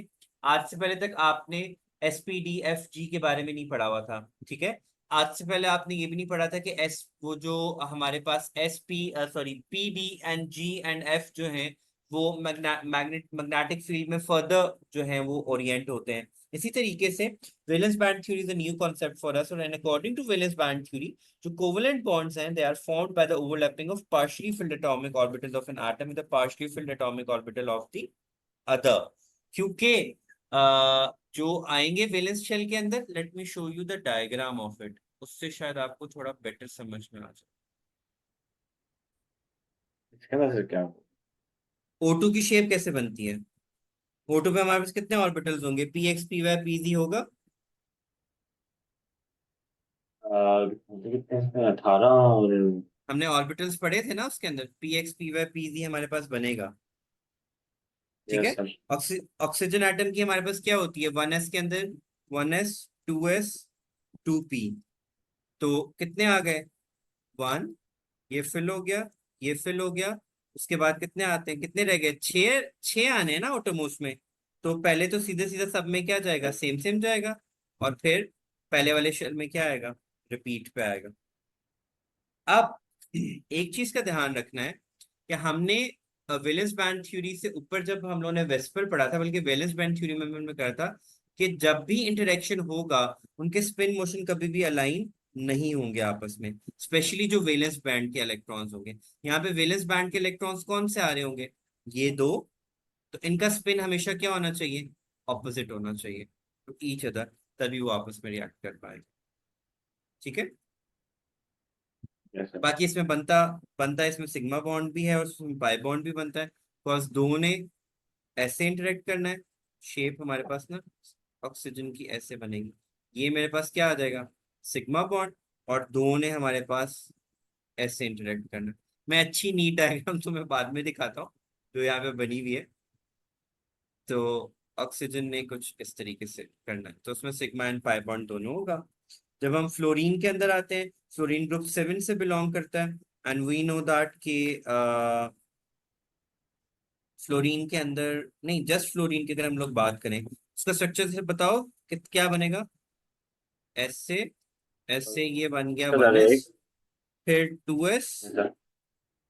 आज से पहले तक आपने SPDFG के बारे में नहीं पढ़ा हुआ था। ठीक है, आज से पहले आपने ये भी नहीं पढ़ा था कि एस वो जो हमारे पास PB and G and F जो हैं वो मैग्नेटिक फील्ड में फर्दर जो है वो ओरिएंट होते हैं। इसी तरीके से valence band theory is a new concept for us, और according to valence band theory जो कोवलेंट बॉन्ड्स हैं they are formed by the overlapping of partially filled atomic orbitals of an atom with the partially filled atomic orbital of the other. क्योंकि जो आएंगे वैलेंस शेल के अंदर, let me show you the diagram of it, उससे शायद आपको थोड़ा बेटर समझ में आ जाए। इसके अंदर से क्या O2 की शेप कैसे बनती है? O2 पे हमारे पास कितने ऑर्बिटल्स होंगे? Px Py Pz होगा। कितने इसमें 18 और हमने ऑर्बिटल्स पढ़े थे ना उसके अंदर, Px Py Pz हमारे पास बनेगा। ठीक है, यस सर। ऑक्सीजन एटम की हमारे पास क्या होती है 1s के अंदर? 1s, 2s, 2p। तो कितने आ गए? 1, ये फिल हो गया, ये फिल हो गया। उसके बाद कितने आते हैं, कितने रह गए? 6, 6 आने हैं ना ऑटोमोस में। तो पहले तो सीधे सीधा सब में क्या जाएगा, सेम सेम जाएगा, और फिर पहले वाले शेल में क्या आएगा, रिपीट पे आएगा। अब एक चीज का ध्यान रखना है कि हमने वैलेंस बैंड थ्योरी से ऊपर जब हम लोगों ने वेस्पर पढ़ा था, बल्कि वैलेंस बैंड थ्योरी में हमने कहा था कि जब भी इंटरेक्शन होगा उनके स्पिन मोशन कभी भी अलाइन नहीं होंगे आपस में, स्पेशली जो वैलेंस बैंड के इलेक्ट्रॉन्स होंगे। यहाँ पे वैलेंस बैंड के इलेक्ट्रॉन्स कौन से आ रहे होंगे, ये दो। तो इनका स्पिन हमेशा क्या होना चाहिए, ऑपोजिट होना चाहिए तो ईच अदर, तभी वो आपस में रिएक्ट कर पाएंगे। ठीक है, यस सर। बाकी इसमें बनता बनता है, इसमें सिग्मा बॉन्ड भी है और इसमें पाई बॉन्ड भी बनता है, बिकॉज दोनों ने ऐसे इंटरेक्ट करना है। शेप हमारे पास ना ऑक्सीजन की ऐसे बनेगी, ये मेरे पास क्या आ जाएगा, सिग्मा बॉन्ड, और दोनों ने हमारे पास ऐसे इंटरेक्ट करना है। मैं अच्छी नीट डायग्राम तुम्हें बाद में दिखाता हूँ जो यहाँ पे बनी हुई है। तो ऑक्सीजन ने कुछ इस तरीके से करना है, तो उसमें सिग्मा एंड पाई बॉन्ड दोनों होगा। जब हम फ्लोरीन के अंदर आते हैं, फ्लोरीन ग्रुप 7 से बिलोंग करता है, एंड वी नो दैट कि फ्लोरीन के अंदर नहीं, जस्ट फ्लोरीन की अगर हम लोग बात करें उसका स्ट्रक्चर से बताओ कि क्या बनेगा। ऐसे ऐसे ये बन गया सर 1s, एक फिर 2s, sir.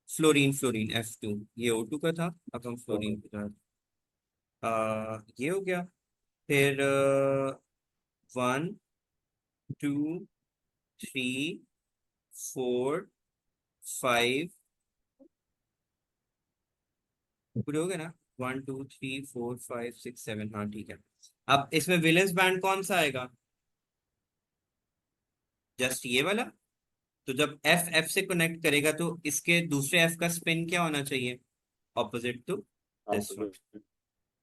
Fluorine fluorine F2, ये O2 का था। अब हम फ्लोरीन की तरफ ये हो गया। फिर 1, 2, 3, 4, 5 पूरे हो गए ना, 1, 2, 3, 4, 5, 6, 7, हाँ ठीक है। अब इसमें वैलेंस बैंड कौन सा आएगा, जस्ट ये वाला। तो जब एफ एफ से कनेक्ट करेगा तो इसके दूसरे एफ का स्पिन क्या होना चाहिए, ऑपोजिट टू दिस वन।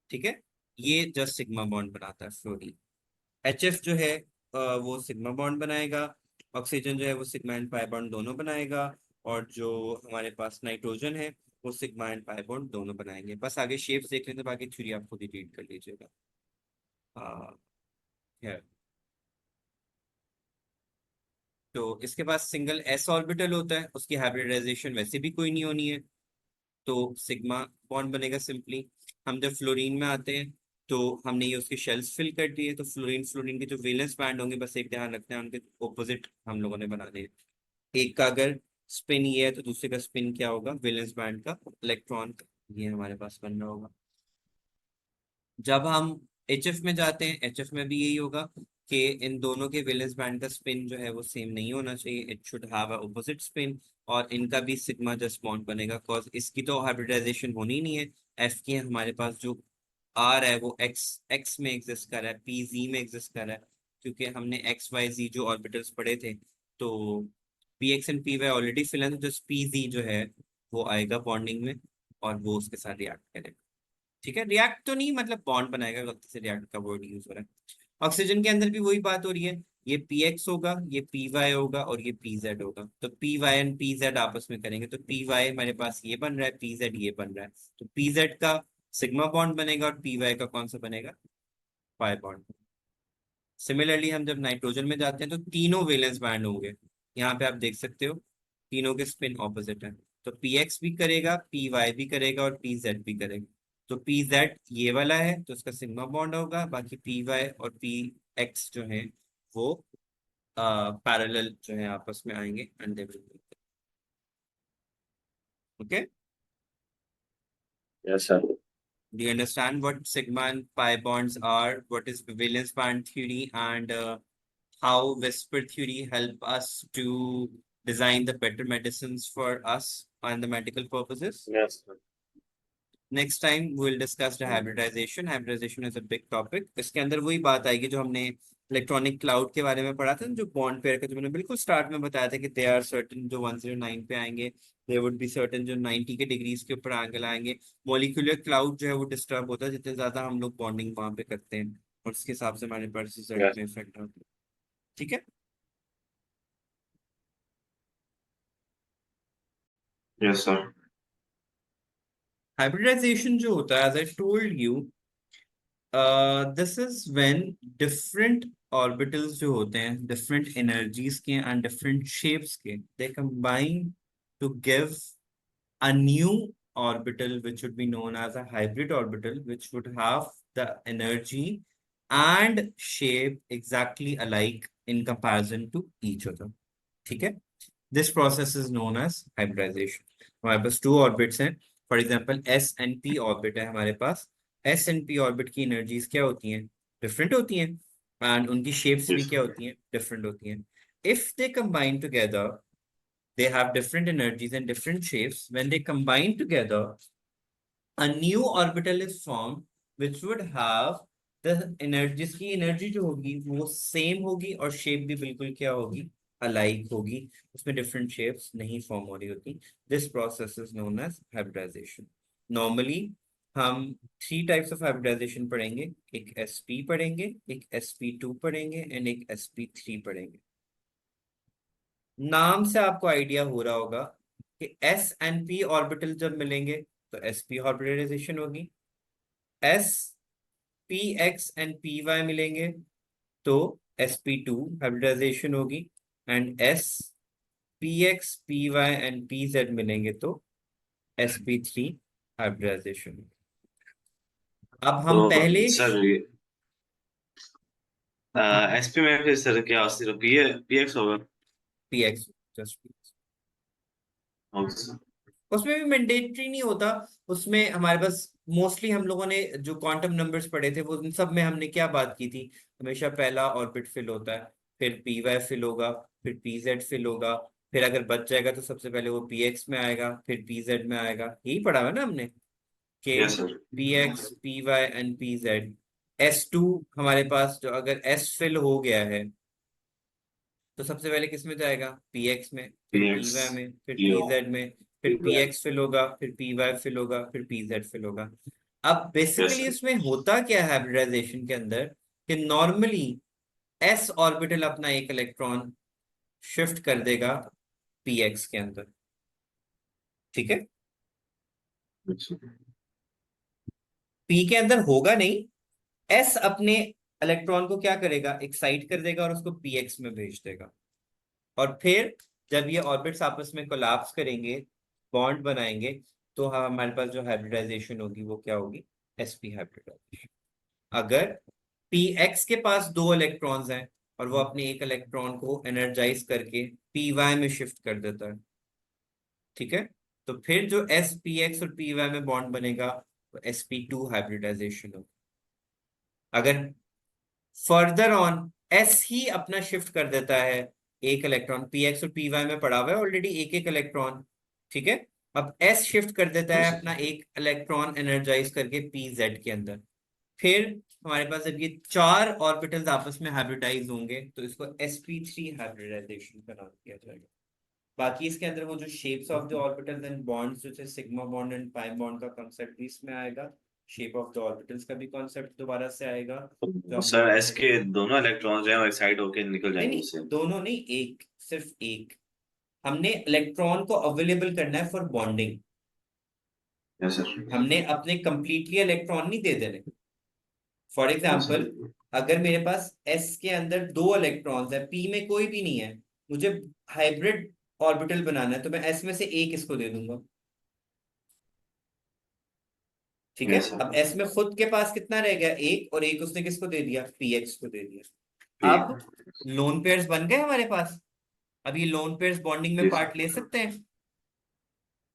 ठीक है, ये जस्ट सिग्मा बॉन्ड बनाता है फ्लोरीन। HF जो है वो सिग्मा बॉन्ड बनाएगा, ऑक्सीजन जो है वो सिग्मा एंड पाई बॉन्ड दोनों बनाएगा, और जो हमारे पास नाइट्रोजन है वो सिग्मा एंड पाई बॉन्ड दोनों बनाएंगे। बस आगे शेप्स देख लेते, बाकी थ्योरी आप खुद ही रीड कर लीजिएगा। है तो इसके पास सिंगल एस ऑर्बिटल होता है, उसकी हाइब्रिडाइजेशन वैसे भी कोई नहीं होनी है, तो सिग्मा बॉन्ड बनेगा सिंपली। हम जब फ्लोरीन में आते हैं तो हमने ये उसके शेल्स फिल कर दिए, तो फ्लोरीन फ्लोरीन के जो वैलेंस बैंड होंगे, बस एक ध्यान रखते हैं उनके ऑपोजिट हम लोगों ने बना दिए। एक का अगर स्पिन ये है तो दूसरे का स्पिन क्या होगा, वैलेंस बैंड का इलेक्ट्रॉन ये हमारे पास बन रहा होगा। जब हम एचएफ में जाते हैं, एचएफ में भी यही होगा कि इन दोनों के वैलेंस बैंड का स्पिन जो है वो सेम नहीं होना चाहिए, it should have a opposite spin. और इनका भी सिग्मा जस्ट बॉन्ड बनेगा, कॉज इसकी तो हाइब्रिडाइजेशन होनी नहीं है। एफ की हमारे पास जो आर है वो एक्स एक्स में एग्जिस्ट कर रहा है, पी जी में एग्जिस्ट कर रहा है, क्योंकि हमने एक्स वाई जी जो ऑर्बिटल्स पढ़े थे। तो P X and P Y already fill है, तो जस्ट पी जी जो है वो आएगा बॉन्डिंग में और वो उसके साथ रिएक्ट करेगा। ठीक है, रिएक्ट तो नहीं मतलब बॉन्ड बनाएगा, गलती से रिएक्ट का वर्ड यूज हो रहा है। ऑक्सीजन के अंदर भी वही बात हो रही है, ये पी एक्स होगा, ये पी वाई होगा और ये पी जेड होगा। तो P Y and P Z आपस में करेंगे तो पी वाई हमारे पास ये बन रहा है, पी जेड ये बन रहा है, तो पी जेड का सिग्मा बॉन्ड बनेगा और पी वाई का कौन सा बनेगा, पाई बॉन्ड। सिमिलरली हम जब नाइट्रोजन में जाते हैं तो तीनों वैलेंस बैंड होंगे, यहाँ पे आप देख सकते हो तीनों के स्पिन ऑपोजिट है, तो पी एक्स भी करेगा, पी वाई भी करेगा और पी जेड भी करेगा। तो पी जेड ये वाला है तो उसका सिग्मा बॉन्ड होगा, बाकी पी वाई और पी एक्स जो है वो पैरेलल जो है आपस में आएंगे and they will. Okay, yes sir. do you understand what sigma and pi bonds are, what is valence band theory, and how whisper theory help us to design the better medicines for us and the medical purposes? Yes sir. Next time we'll discuss the hybridization. Hybridization is a big topic. इसके अंदर वही बात आएगी जो हमने इलेक्ट्रॉनिक क्लाउड के बारे में पढ़ा था, जो बॉन्ड पेयर का जो मैंने बिल्कुल स्टार्ट में बताया था कि दे आर सर्टेन जो 109 पे आएंगे, दे वुड बी सर्टेन जो 90 के डिग्रीज के ऊपर एंगल आएंगे। मॉलिक्यूलर क्लाउड जो है वो डिस्टर्ब होता है जितने ज्यादा हम लोग बॉन्डिंग वहां पे करते हैं, और उसके हिसाब से हमारे पास रिजल्ट यस। में इफेक्ट होता है। ठीक है। Yes sir. हाइब्रिडाइजेशन जो होता है, as I told you, this is when different orbitals जो होते हैं डिफरेंट एनर्जीज के एंड डिफरेंट शेप्स के, they combine to give a new orbital which would be known as a hybrid orbital, which would have the energy and shape exactly alike in comparison to each other. ठीक है, this process is known as hybridization. हमारे पास टू ऑर्बिट्स हैं, for example S and P orbit है हमारे पास। एस एंड पी ऑर्बिट की एनर्जीज क्या होती हैं, डिफरेंट होती हैं, एंड उनकी शेप्स भी यस क्या होती हैं, डिफरेंट होती हैं। If they combine together, they have different energies and different shapes. When they combine together, a new orbital is formed which would have the energy, जिसकी एनर्जी जो होगी वो सेम होगी और शेप भी बिल्कुल क्या होगी, अलाइक होगी, उसमें डिफरेंट शेप्स नहीं फॉर्म हो रही होती। This process is known as hybridisation. Normally हम थ्री टाइप्स ऑफ हाइब्रिडाइजेशन पढ़ेंगे, एक sp पढ़ेंगे, एक sp2 पढ़ेंगे एंड एक sp3 पढ़ेंगे। नाम से आपको आइडिया हो रहा होगा कि एस एंड पी ऑर्बिटल जब मिलेंगे तो एस पी ऑर्बिटलाइजेशन होगी, S P X and P Y मिलेंगे तो एस पी टू हाइब्रिडाइजेशन होगी, and S P X P Y and P Z मिलेंगे तो एस पी थ्री हाइब्रिडाइजेशन होगी। अब हम तो पहले सर ये एसपी में फिर सर क्या सिर्फ पी एक्स होगा? P x, just okay sir. उसमें भी मैंडेटरी नहीं होता, उसमें हमारे पास मोस्टली हम लोगों ने जो क्वांटम नंबर्स पढ़े थे वो उन सब में हमने क्या बात की थी, हमेशा पहला ऑर्बिट फिल होता है, फिर पी वाई फिल होगा, फिर पी जेड फिल होगा, फिर अगर बच जाएगा तो सबसे पहले वो पी एक्स में आएगा, फिर पी जेड में आएगा। यही पढ़ा है ना हमने कि yes sir. P X P Y and P Z. S two हमारे पास जो अगर एस फिल हो गया है तो सबसे पहले किस में जाएगा, पी एक्स में, फिर पी पी एक्स वाई में, फिर पी पी ओ जेड में, फिर पी एक्स फिल होगा, फिर पी वाई फिल होगा, फिर पी जेड फिल होगा। अब यस बेसिकली सर। इसमें होता क्या है हाइब्रिडाइजेशन के अंदर, कि नॉर्मली एस ऑर्बिटल अपना एक इलेक्ट्रॉन शिफ्ट कर देगा पी एक्स के अंदर। ठीक है, अच्छा। पी के अंदर होगा नहीं, एस अपने इलेक्ट्रॉन को क्या करेगा, एक्साइट कर देगा और उसको पीएक्स में भेज देगा। और फिर जब ये ऑर्बिट्स आपस में कोलैप्स करेंगे, बॉन्ड बनाएंगे, तो हाँ हमारे पास जो हाइब्रिडाइजेशन होगी वो क्या होगी, एसपी हाइब्रिडाइजेशन। अगर पी एक्स के पास दो इलेक्ट्रॉन्स हैं और वो अपने एक इलेक्ट्रॉन को एनर्जाइज करके पी वाई में शिफ्ट कर देता है, ठीक है, तो फिर जो एस पी एक्स और पी वाई में बॉन्ड बनेगा वो एस पी टू हाइब्रिडाइजेशन होगा। अगर फर्दर ऑन एस ही अपना शिफ्ट कर देता है एक इलेक्ट्रॉन, पी एक्स और पी वाई में पड़ा हुआ है ऑलरेडी एक एक इलेक्ट्रॉन, ठीक है, अब एस शिफ्ट कर देता है यस अपना एक इलेक्ट्रॉन एनर्जाइज करके पी जेड के अंदर, फिर हमारे पास जब ये चार ऑर्बिटल्स आपस में हाइब्रिडाइज होंगे तो इसको sp3 हाइब्रिडाइजेशन का नाम दिया जाएगा। बाकी इसके अंदर वो जो shapes of the orbitals and bonds जो थे, sigma bond and pi bond का कांसेप्ट भी इसमें आएगा, शेप ऑफ द ऑर्बिटल्स का भी कांसेप्ट दोबारा से आएगा, जो तो हम सर, लोगों एस ने, के दोनों इलेक्ट्रॉन्स जो हैं वो एक्साइट होके निकल नहीं जाएंगे नहीं उससे? दोनों नहीं, एक, सिर्फ एक, हमने इलेक्ट्रॉन को अवेलेबल करना है फॉर बॉन्डिंग, यस सर। हमने अपने कंप्लीटली इलेक्ट्रॉन नहीं दे देने। For yes example, sir. अगर मेरे पास एस के अंदर दो इलेक्ट्रॉन्स है, पी में कोई भी नहीं है, मुझे हाइब्रिड ऑर्बिटल बनाना है, तो मैं एस में से एक इसको दे दूंगा, ठीक है। यस अब सर। एस में खुद के पास कितना रह गया, एक, और एक उसने किसको दे दिया, पी एक्स को दे दिया। ठीक अब लोन पेयर्स बन गए हमारे पास, अब ये लोन पेयर्स बॉन्डिंग में जी पार्ट ले सर। सकते हैं।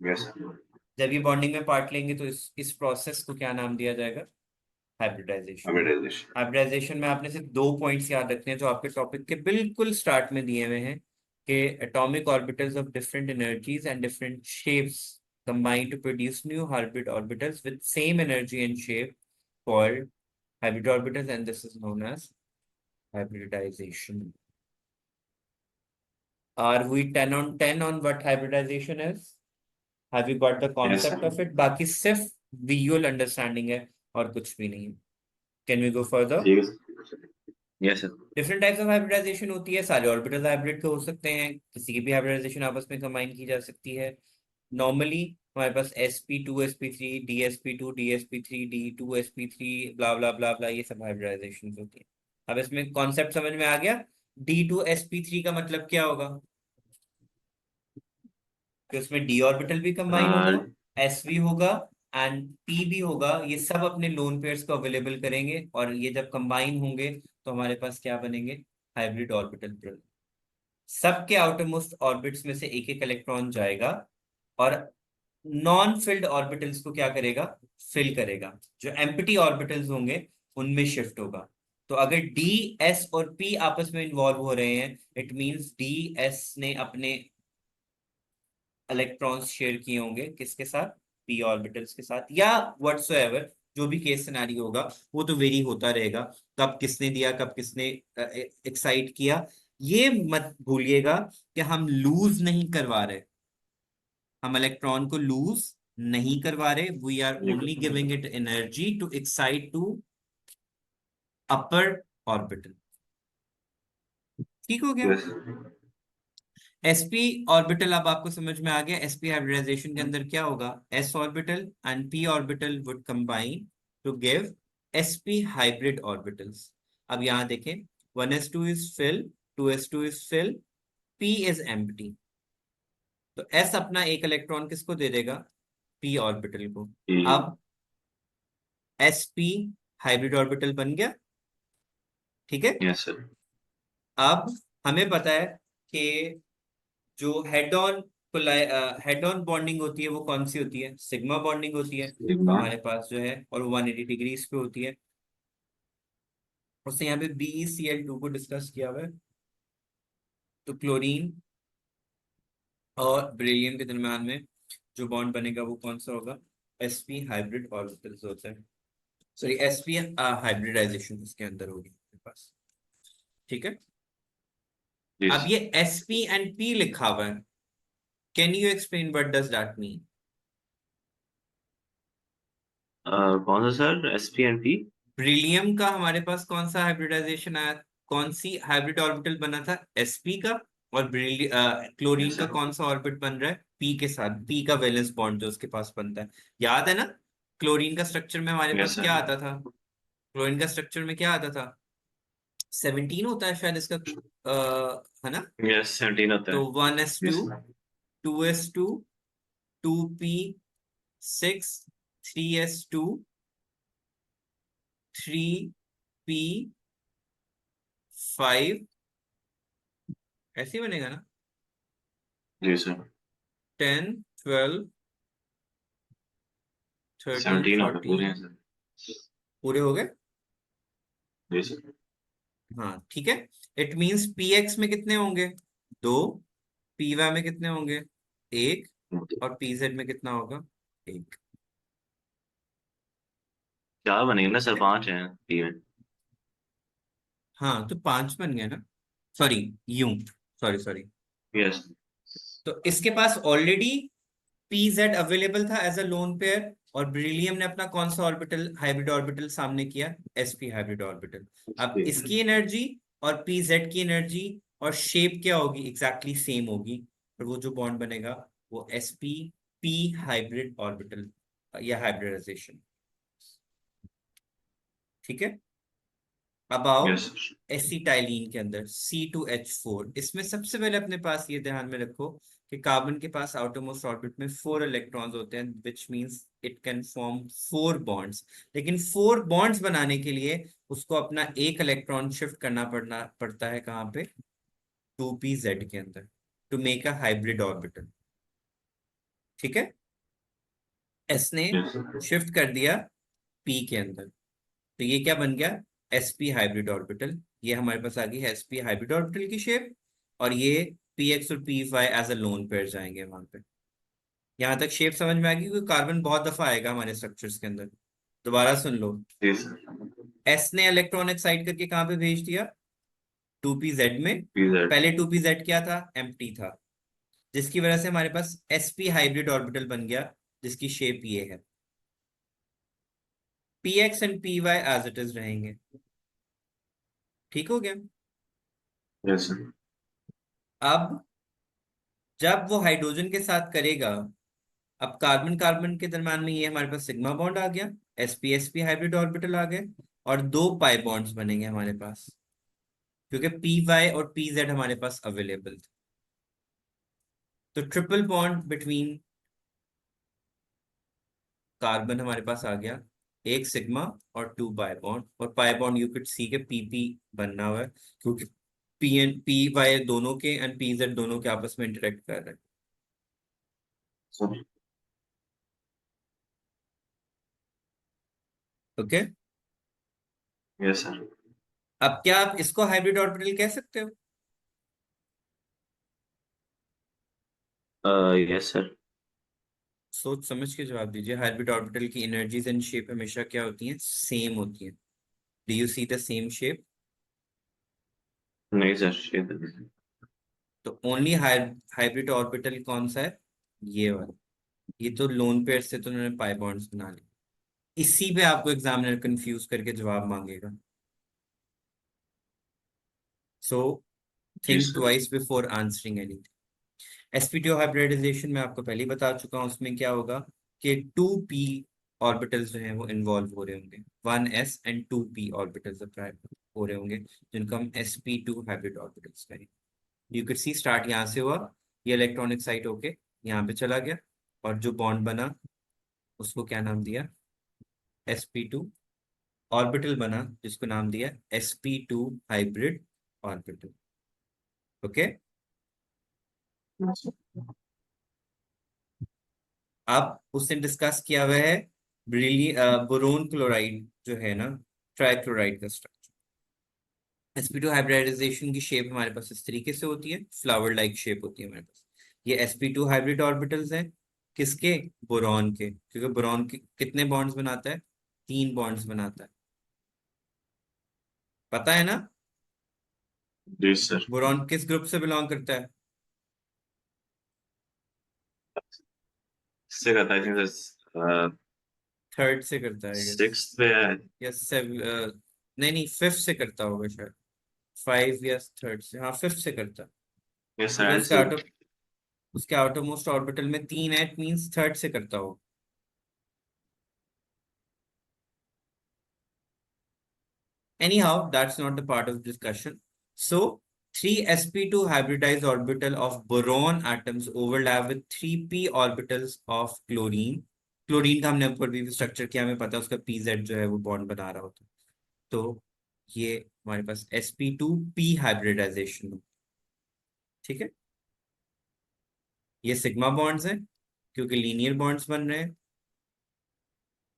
Yes sir. जब ये बॉन्डिंग में पार्ट लेंगे तो इस प्रोसेस को क्या नाम दिया जाएगा, हाइब्रिडाइजेशन। हाइब्रिडाइजेशन। हाइब्रिडाइजेशन में आपने सिर्फ दो पॉइंट्स याद रखने हैं जो आपके टॉपिक के बिल्कुल स्टार्ट में दिए हुए हैं, कि atomic orbitals of different energies and different shapes combine to produce new hybrid orbitals with same energy and shape called hybrid orbitals, and this is known as hybridization. Are we 10 on 10 on what hybridization is? Have you got the yes concept sir. of it? बाकी सिर्फ visual understanding है और कुछ भी नहीं है। Can we go further? ठीक है sir. Yes sir. Different types of hybridisation होती है, सारे ऑर्बिटल हाइब्रिड के हो सकते हैं, किसी की भी हाइब्रिडाइजेशन आपस में कंबाइन की जा सकती है। नॉर्मली हमारे पास sp2 sp3 dsp2 dsp3 d2 sp3 ब्ला ब्ला ब्ला ब्ला, ये सब हाइब्रिडाइजेशन होती है। अब इसमें कॉन्सेप्ट समझ में आ गया, d2 sp3 का मतलब क्या होगा, कि उसमें d ऑर्बिटल भी कंबाइन होगा, s भी होगा एंड p भी होगा, ये सब अपने लोन पेयर्स को अवेलेबल करेंगे और ये जब कंबाइन होंगे तो हमारे पास क्या बनेंगे, हाइब्रिड ऑर्बिटल। सबके आउटर मोस्ट ऑर्बिट्स में से एक एक इलेक्ट्रॉन जाएगा और नॉन फिल्ड ऑर्बिटल्स को क्या करेगा, फिल करेगा, जो एम्प्टी ऑर्बिटल्स होंगे उनमें शिफ्ट होगा। तो अगर डी एस और पी आपस में इन्वॉल्व हो रहे हैं, इट मींस डी एस ने अपने इलेक्ट्रॉन्स शेयर किए होंगे किसके साथ, पी ऑर्बिटल्स के साथ, या व्हाटसोएवर जो भी केस सिनेरियो होगा वो तो वेरी होता रहेगा, कब किसने दिया कब किसने एक्साइट किया। ये मत भूलिएगा कि हम लूज नहीं करवा रहे, हम इलेक्ट्रॉन को लूज नहीं करवा रहे, we are only giving it energy to excite to upper orbital. ठीक हो गया। Yes sir. sp ऑर्बिटल अब आपको समझ में आ गया, sp हाइब्रिडाइजेशन के अंदर क्या होगा, s orbital and p orbital would combine to give sp hybrid orbitals. अब यहां देखें, 1s2 is fill, 2s2 is fill, p is empty, तो s अपना एक इलेक्ट्रॉन किसको दे देगा, p ऑर्बिटल को। अब sp हाइब्रिड ऑर्बिटल बन गया, ठीक है। Yes sir. अब हमें पता है कि जो हेड ऑन बॉन्डिंग होती है वो कौन सी होती है, सिग्मा बॉन्डिंग होती है हमारे पास जो है, और 180 डिग्रीज पे होती है। उससे यहाँ पे BeCl2 को डिस्कस किया हुआ है, तो क्लोरीन और बेरिलियम के दरम्यान में जो बॉन्ड बनेगा वो कौन सा होगा, sp हाइब्रिड ऑर्बिटल्स होता है, सॉरी sp हाइब्रिडाइजेशन इसके अंदर होगी हमारे पास, ठीक है। जी अब सर। ये sp एंड p लिखा हुआ है, can you explain what does that mean. कौन सा sir, S P and P? Beryllium का हमारे पास कौन सा हाइब्रिडाइजेशन आया, कौन सी हाइब्रिड ऑर्बिटल बना था, sp का, और क्लोरीन यस का सर। कौन सा ऑर्बिट बन रहा है, पी के साथ, पी का वैलेंस बॉन्ड जो उसके पास बनता है। याद है ना, क्लोरीन का स्ट्रक्चर में हमारे यस पास क्या सर। आता था, क्लोरीन का स्ट्रक्चर में क्या आता था, 17 होता है शायद इसका, है ना। यस 17 होता तो है। 1s2, yes 2s2, 2p6, 3s2, 3p5, ऐसे ही बनेगा ना, जी सर। 10, 12, 13, 17 होता है 14, पूरे हैं सर। पूरे हो गए। जी सर। हाँ ठीक है। इट मींस पी एक्स में कितने होंगे, दो, पी वाई में कितने होंगे, एक, और पी जेड में कितना होगा, एक। चार बनेंगे ना ठीक सर, है, 5 हैं टीम हाँ तो पांच बन गया ना, सॉरी, यूं, सॉरी सॉरी। में। यस। तो इसके पास ऑलरेडी पी जेड अवेलेबल था एज अ लोन पेयर, और बेरिलियम ने अपना कौन सा ऑर्बिटल, हाइब्रिड ऑर्बिटल सामने किया, एसपी हाइब्रिड ऑर्बिटल। अब इसकी एनर्जी और पी जेड की एनर्जी और शेप क्या होगी, एग्जैक्टली सेम होगी, और वो जो बॉन्ड बनेगा वो एसपी पी हाइब्रिड ऑर्बिटल या हाइब्रिडाइजेशन। ठीक है। अब आओ यस। एसिटाइलिन के अंदर C2H4, इसमें सबसे पहले अपने पास ये ध्यान में रखो कि कार्बन के पास आउटरमोस्ट ऑर्बिट में 4 इलेक्ट्रॉन्स होते हैं, which means it can form 4 bonds. लेकिन 4 बॉन्ड्स बनाने के लिए उसको अपना एक इलेक्ट्रॉन शिफ्ट करना पड़ता है, कहाँ पे, 2p z के अंदर, to make a hybrid orbital. ठीक है। एस ने यस। शिफ्ट कर दिया पी के अंदर, तो ये क्या बन गया, sp हाइब्रिड ऑर्बिटल। ये हमारे पास आ गई है sp हाइब्रिड ऑर्बिटल की शेप, और ये px और py as a lone pair जाएंगे वहां पे। यहां तक शेप समझ में आ गई, क्योंकि कार्बन बहुत दफा आएगा हमारे स्ट्रक्चर्स के अंदर। दोबारा सुन लो, जी सर। s ने इलेक्ट्रॉन एक्साइट करके कहाँ पे भेज दिया, 2p z में। पीजेड। पहले 2p z क्या था, एम्प्टी था, जिसकी वजह से हमारे पास sp हाइब्रिड ऑर्बिटल बन गया, जिसकी शेप ये है। px and py as it is रहेंगे। ठीक हो गया। Yes sir. अब जब वो हाइड्रोजन के साथ करेगा, अब कार्बन कार्बन के दरम्यान में ये हमारे पास सिग्मा बॉन्ड आ गया, sp हाइब्रिड ऑर्बिटल आ गए, और दो पाई बॉन्ड्स बनेंगे हमारे पास, क्योंकि पी वाई और पी जेड हमारे पास अवेलेबल थे। तो ट्रिपल बॉन्ड बिटवीन कार्बन हमारे पास आ गया, एक सिग्मा और 2 पाई बॉन्ड, और पाई बॉन्ड यू कुड सी के पी बनना हुआ है, क्योंकि पी एंड पी वाई दोनों के एंड पी जेड दोनों के आपस में इंटरेक्ट कर रहे हैं। सर। ओके। Yes sir. अब क्या आप इसको हाइब्रिड ऑर्बिटल कह सकते हो, यस सर। सोच समझ के जवाब दीजिए। हाइब्रिड ऑर्बिटल की एनर्जीज एंड शेप हमेशा क्या होती हैं, सेम होती हैं। Do you see the same shape. नहीं सर, ये तो नहीं। तो ओनली हाइब्रिड ऑर्बिटल कौन सा है, ये वाला। ये तो लोन पेयर से तो उन्होंने पाई बॉन्ड्स बना ली। इसी पे आपको एग्जामिनर कंफ्यूज करके जवाब मांगेगा। सो जी think sir. Twice before answering anything. sp2 hybridization में आपको पहले ही बता चुका हूं, उसमें क्या होगा कि 2p ऑर्बिटल्स जो हैं वो इन्वॉल्व हो रहे होंगे, 1s एंड 2p ऑर्बिटल्स हो रहे होंगे, जिनको हम sp2 हाइब्रिड ऑर्बिटल्स कहेंगे। यू कैन सी स्टार्ट यहाँ से हुआ, ये इलेक्ट्रॉनिक साइट होके यहाँ पे चला गया, और जो बॉन्ड बना उसको क्या नाम दिया, sp2। ऑर्बिटल बना जिसको नाम दिया sp2 हाइब्रिड ऑर्बिटल। ओके। अब उसने डिस्कस किया हुआ है बोरोन क्लोराइड जो है ना, ट्राइक्लोराइड का स्ट्रक्चर। sp2 हाइब्रिडाइजेशन की शेप हमारे पास इस तरीके से होती है, फ्लावर लाइक शेप होती है हमारे पास। ये sp2 हाइब्रिड ऑर्बिटल्स हैं, किसके, बोरॉन के, क्योंकि बोरॉन के कितने बॉन्ड्स बनाता है, 3 बॉन्ड्स बनाता है, पता है ना। जी सर। बोरॉन किस ग्रुप से बिलोंग करता है, इससे कहता है सर, थर्ड से करता है, यस। 6 पे है। यस नहीं नहीं, फिफ्थ से करता होगा शायद, 5 या थर्ड से, हाँ फिफ्थ से करता है। यस सर, क्योंकि एंड सी। उसके आउटर मोस्ट ऑर्बिटल में 3 है, इट मींस थर्ड से करता हो। Anyhow, that's not the part of discussion. So, 3sp2 hybridized orbital of boron atoms overlap with 3p orbitals of chlorine. Chlorine का हमने ऊपर भी स्ट्रक्चर किया, हमें पता है उसका pz जो है वो बॉन्ड बना रहा होता है। तो ये हमारे पास sp2p हाइब्रिडाइजेशन, ठीक है। ये सिग्मा बॉन्ड्स हैं क्योंकि लीनियर बॉन्ड्स बन रहे हैं,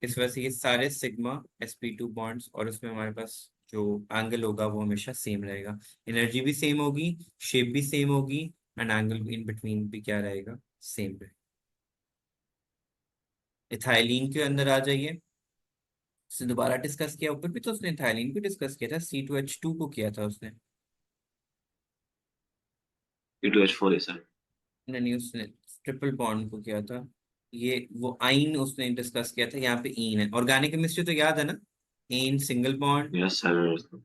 इस वजह से ये सारे सिग्मा sp2 बॉन्ड्स, और उसमें हमारे पास जो एंगल होगा वो हमेशा सेम रहेगा। एनर्जी भी सेम होगी, शेप भी सेम होगी, एंड एंगल इन बिटवीन भी क्या रहेगा, सेम रहेगा। इथाइलिन के अंदर आ जाइए, उसने दोबारा डिस्कस किया, ऊपर भी तो उसने इथाइलिन भी डिस्कस किया था, C2H2 को किया था उसने। C2H4 है सर। नहीं नहीं, उसने ट्रिपल बॉन्ड को किया था। ये वो आइन उसने डिस्कस किया था, यहाँ पे ईन है। ऑर्गेनिक केमिस्ट्री तो याद है ना, ईन सिंगल बॉन्ड, यस सर।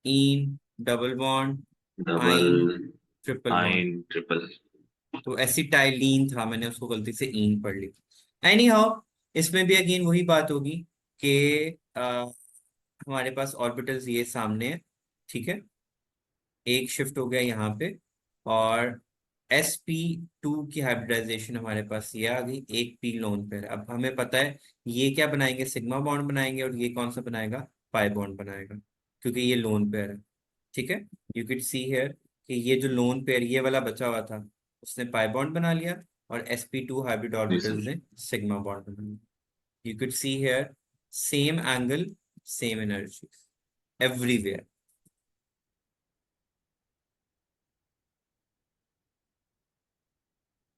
ईन डबल बॉन्ड, डबल, आइन ट्रिपल बॉन्ड। आइन, ट्रिपल। तो एसिटाइलीन था, मैंने उसको गलती से ईन पढ़ ली। एनी हाउ, इसमें भी अगेन वही बात होगी कि हमारे पास ऑर्बिटल्स ये सामने है, ठीक है। एक शिफ्ट हो गया यहाँ पे, और sp2 की हाइब्रिडाइजेशन हमारे पास ये आ गई, एक पी लोन पेयर। अब हमें पता है ये क्या बनाएंगे, सिग्मा बॉन्ड बनाएंगे, और ये कौन सा बनाएगा, पाई बॉन्ड बनाएगा, क्योंकि ये लोन पेयर है, ठीक है। यू कैन सी हियर कि ये जो लोन पेयर ये वाला बचा हुआ था, उसने पाई बॉन्ड बना लिया, और sp2 हाइब्रिड जी ऑर्बिटल्स सर। ने सिग्मा बॉन्ड बना लिया। You can see here same angle, same energy everywhere.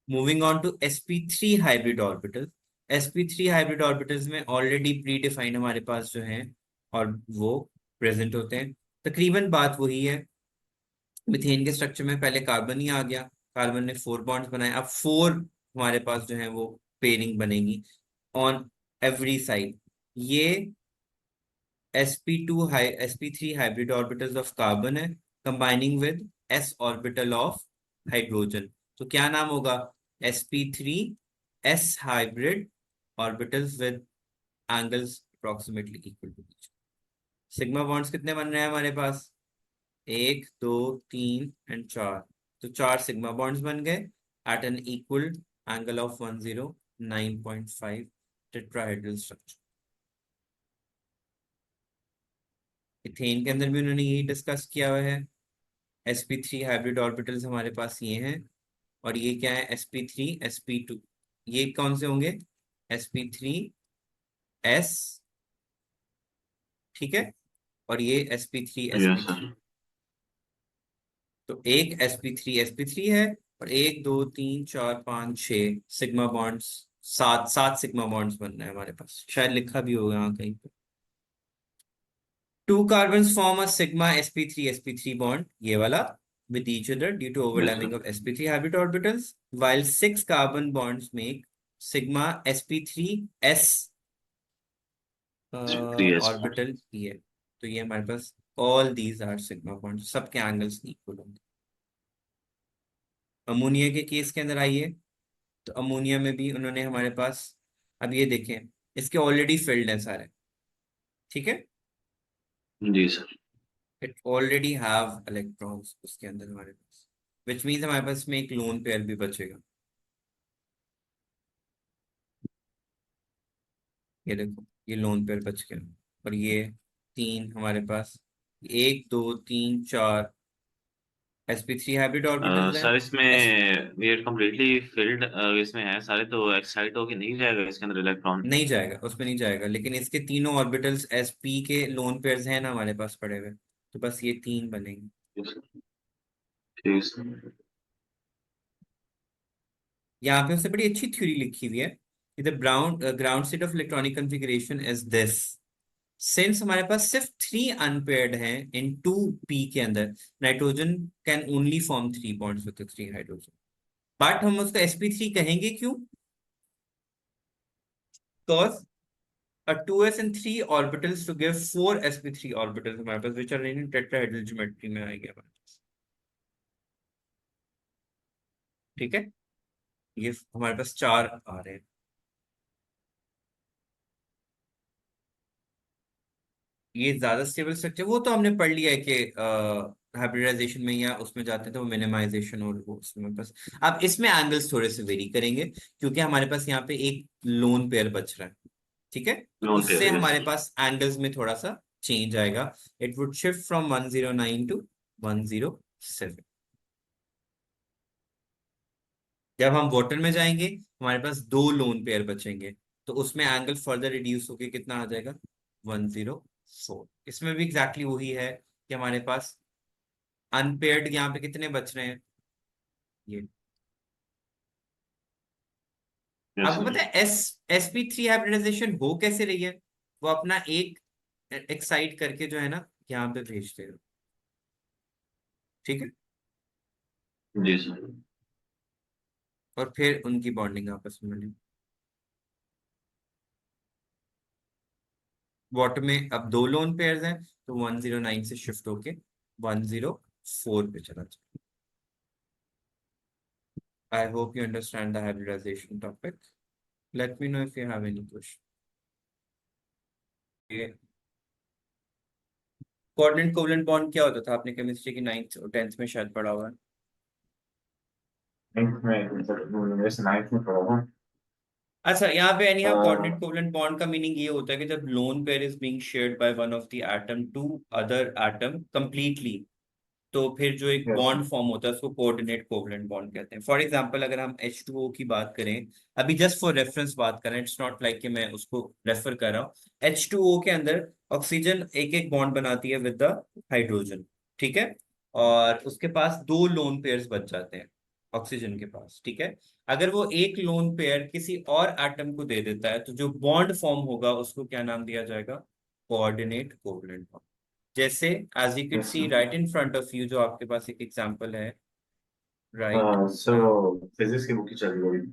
Moving on to sp3 hybrid orbital. sp3 hybrid orbitals में ऑलरेडी प्री डिफाइंड हमारे पास जो है, और वो प्रेजेंट होते हैं। तकरीबन बात वही है, मिथेन के स्ट्रक्चर में पहले कार्बन ही आ गया, कार्बन ने 4 बॉन्ड्स बनाए, अब 4 हमारे पास जो है वो पेयरिंग बनेगी ऑन एवरी साइड। ये sp2 हाई sp3 hybrid orbitals of carbon है, combining with s orbital of hydrogen. तो क्या नाम होगा, sp3 s hybrid orbitals with angles approximately equal to each. Sigma bonds कितने बन रहे हैं हमारे पास, 1 2 3 एंड 4। तो 4 सिग्मा बॉन्ड्स बन गए at an equal angle of 109.5 tetrahedral structure. Ethane के अंदर भी उन्होंने यही डिस्कस किया हुआ है। sp3 हाइब्रिड ऑर्बिटल्स हमारे पास ये हैं, और ये क्या है, sp3 sp2, ये कौन से होंगे, sp3 s, ठीक है, और ये sp3 यस sp3। सर। तो एक sp3 है, और 1 2 3 4 5 6 सिग्मा बॉन्ड्स, सात सात सिग्मा बॉन्ड्स बन रहे हैं हमारे पास, शायद लिखा भी होगा यहाँ कहीं पे। 2 carbons form a sigma sp3 bond, ये वाला, with each other due to yes overlapping sir. of sp3 habit orbitals, while 6 carbon bonds make sigma sp3s PS। orbital here। तो ये हमारे पास all these are sigma bonds, सबके एंगल्स इक्वल होंगे। अमोनिया के केस के अंदर आइए, तो अमोनिया में भी उन्होंने हमारे पास, अब ये देखें, इसके ऑलरेडी फिल्ड है सारे, ठीक है, जी sir. It already have electrons उसके अंदर हमारे पास, विच मीन्स हमारे पास में एक लोन पेयर भी बचेगा। ये देखो, ये लोन पेयर बच गया, और ये 3 हमारे पास, 1 2 3 4 sp3 हाइब्रिड ऑर्बिटल्स हैं। सर एस इसमें ये कम्प्लीटली फिल्ड इसमें है सारे, तो एक्साइट होके नहीं जाएगा इसके अंदर इलेक्ट्रॉन? नहीं जाएगा, उसमें नहीं जाएगा, लेकिन इसके तीनों ऑर्बिटल्स sp के लोन पेयर्स हैं ना हमारे पास पड़े हुए, तो बस ये 3 बनेंगे। ठीक सर। यहाँ पे उसने बड़ी अच्छी थ्योरी लिखी हुई है कि the ground state of electronic configuration is this. Since हमारे पास सिर्फ 3 अनपेयर्ड हैं इन 2p के अंदर, nitrogen can only form 3 bonds with 3 hydrogen, but हम उसका sp3 कहेंगे क्यों, because a 2s and 3 orbitals to give 4 sp3 orbitals हमारे पास, which are in tetrahedral geometry में आएंगे हमारे पास। ठीक है, ये हमारे पास 4 आ रहे हैं। ये ज्यादा स्टेबल स्ट्रक्चर वो तो हमने पढ़ लिया है कि हाइब्रिडाइजेशन में या उसमें जाते हैं तो वो मिनिमाइजेशन और वो उसमें बस। अब इसमें एंगल्स थोड़े से वेरी करेंगे क्योंकि हमारे पास यहाँ पे एक लोन पेयर बच रहा है, ठीक है, तो नोन उससे पेयर, यस हमारे सर। पास एंगल्स में थोड़ा सा चेंज आएगा। It would shift from 109 to 107। जब हम वाटर में जाएंगे हमारे पास 2 लोन पेयर बचेंगे, तो उसमें एंगल फर्दर रिड्यूस होके कितना आ जाएगा, 104। इसमें भी एग्जैक्टली वही है कि हमारे पास अनपेयर्ड यहाँ पे कितने बच रहे हैं, ये। यस आपको सर। पता है sp3 हाइब्रिडाइजेशन हो कैसे रही है, वो अपना एक एक्साइट करके जो है ना यहाँ पे भेजते हैं, ठीक है, जी सर। और फिर उनकी बॉन्डिंग आपस में बनी। वाटर में अब 2 लोन पेयर्स हैं तो 109 से शिफ्ट होके 104 पे चला जाए। I hope you understand the hybridization topic. Let me know if you have any question. Coordinate covalent bond क्या होता था, आपने केमिस्ट्री की 9th और 10th में शायद पढ़ा हुआ है। नाइन्थ में सर, वैसे नाइन्थ में पढ़ा था। अच्छा, यहाँ पे any uh, coordinate covalent bond का मीनिंग ये होता है कि जब lone pair is being shared by one of the atom to other atom completely, तो फिर जो एक यस बॉन्ड फॉर्म होता है उसको कोऑर्डिनेट कोवलेंट बॉन्ड कहते हैं। फॉर एग्जांपल अगर हम H2O की बात करें, अभी जस्ट फॉर रेफरेंस बात करें, इट्स नॉट लाइक कि मैं उसको रेफर कर रहा हूँ। H2O के अंदर ऑक्सीजन एक एक बॉन्ड बनाती है विद द हाइड्रोजन, ठीक है, और उसके पास 2 लोन पेयर्स बच जाते हैं ऑक्सीजन के पास, ठीक है। अगर वो एक लोन पेयर किसी और एटम को दे देता है तो जो बॉन्ड फॉर्म होगा उसको क्या नाम दिया जाएगा, कोऑर्डिनेट कोवलेंट बॉन्ड। जैसे as you can yes see right in front of you, जो आपके पास एक एग्जांपल है, राइट। सर, वो फिजिक्स की बुक की चल रही है।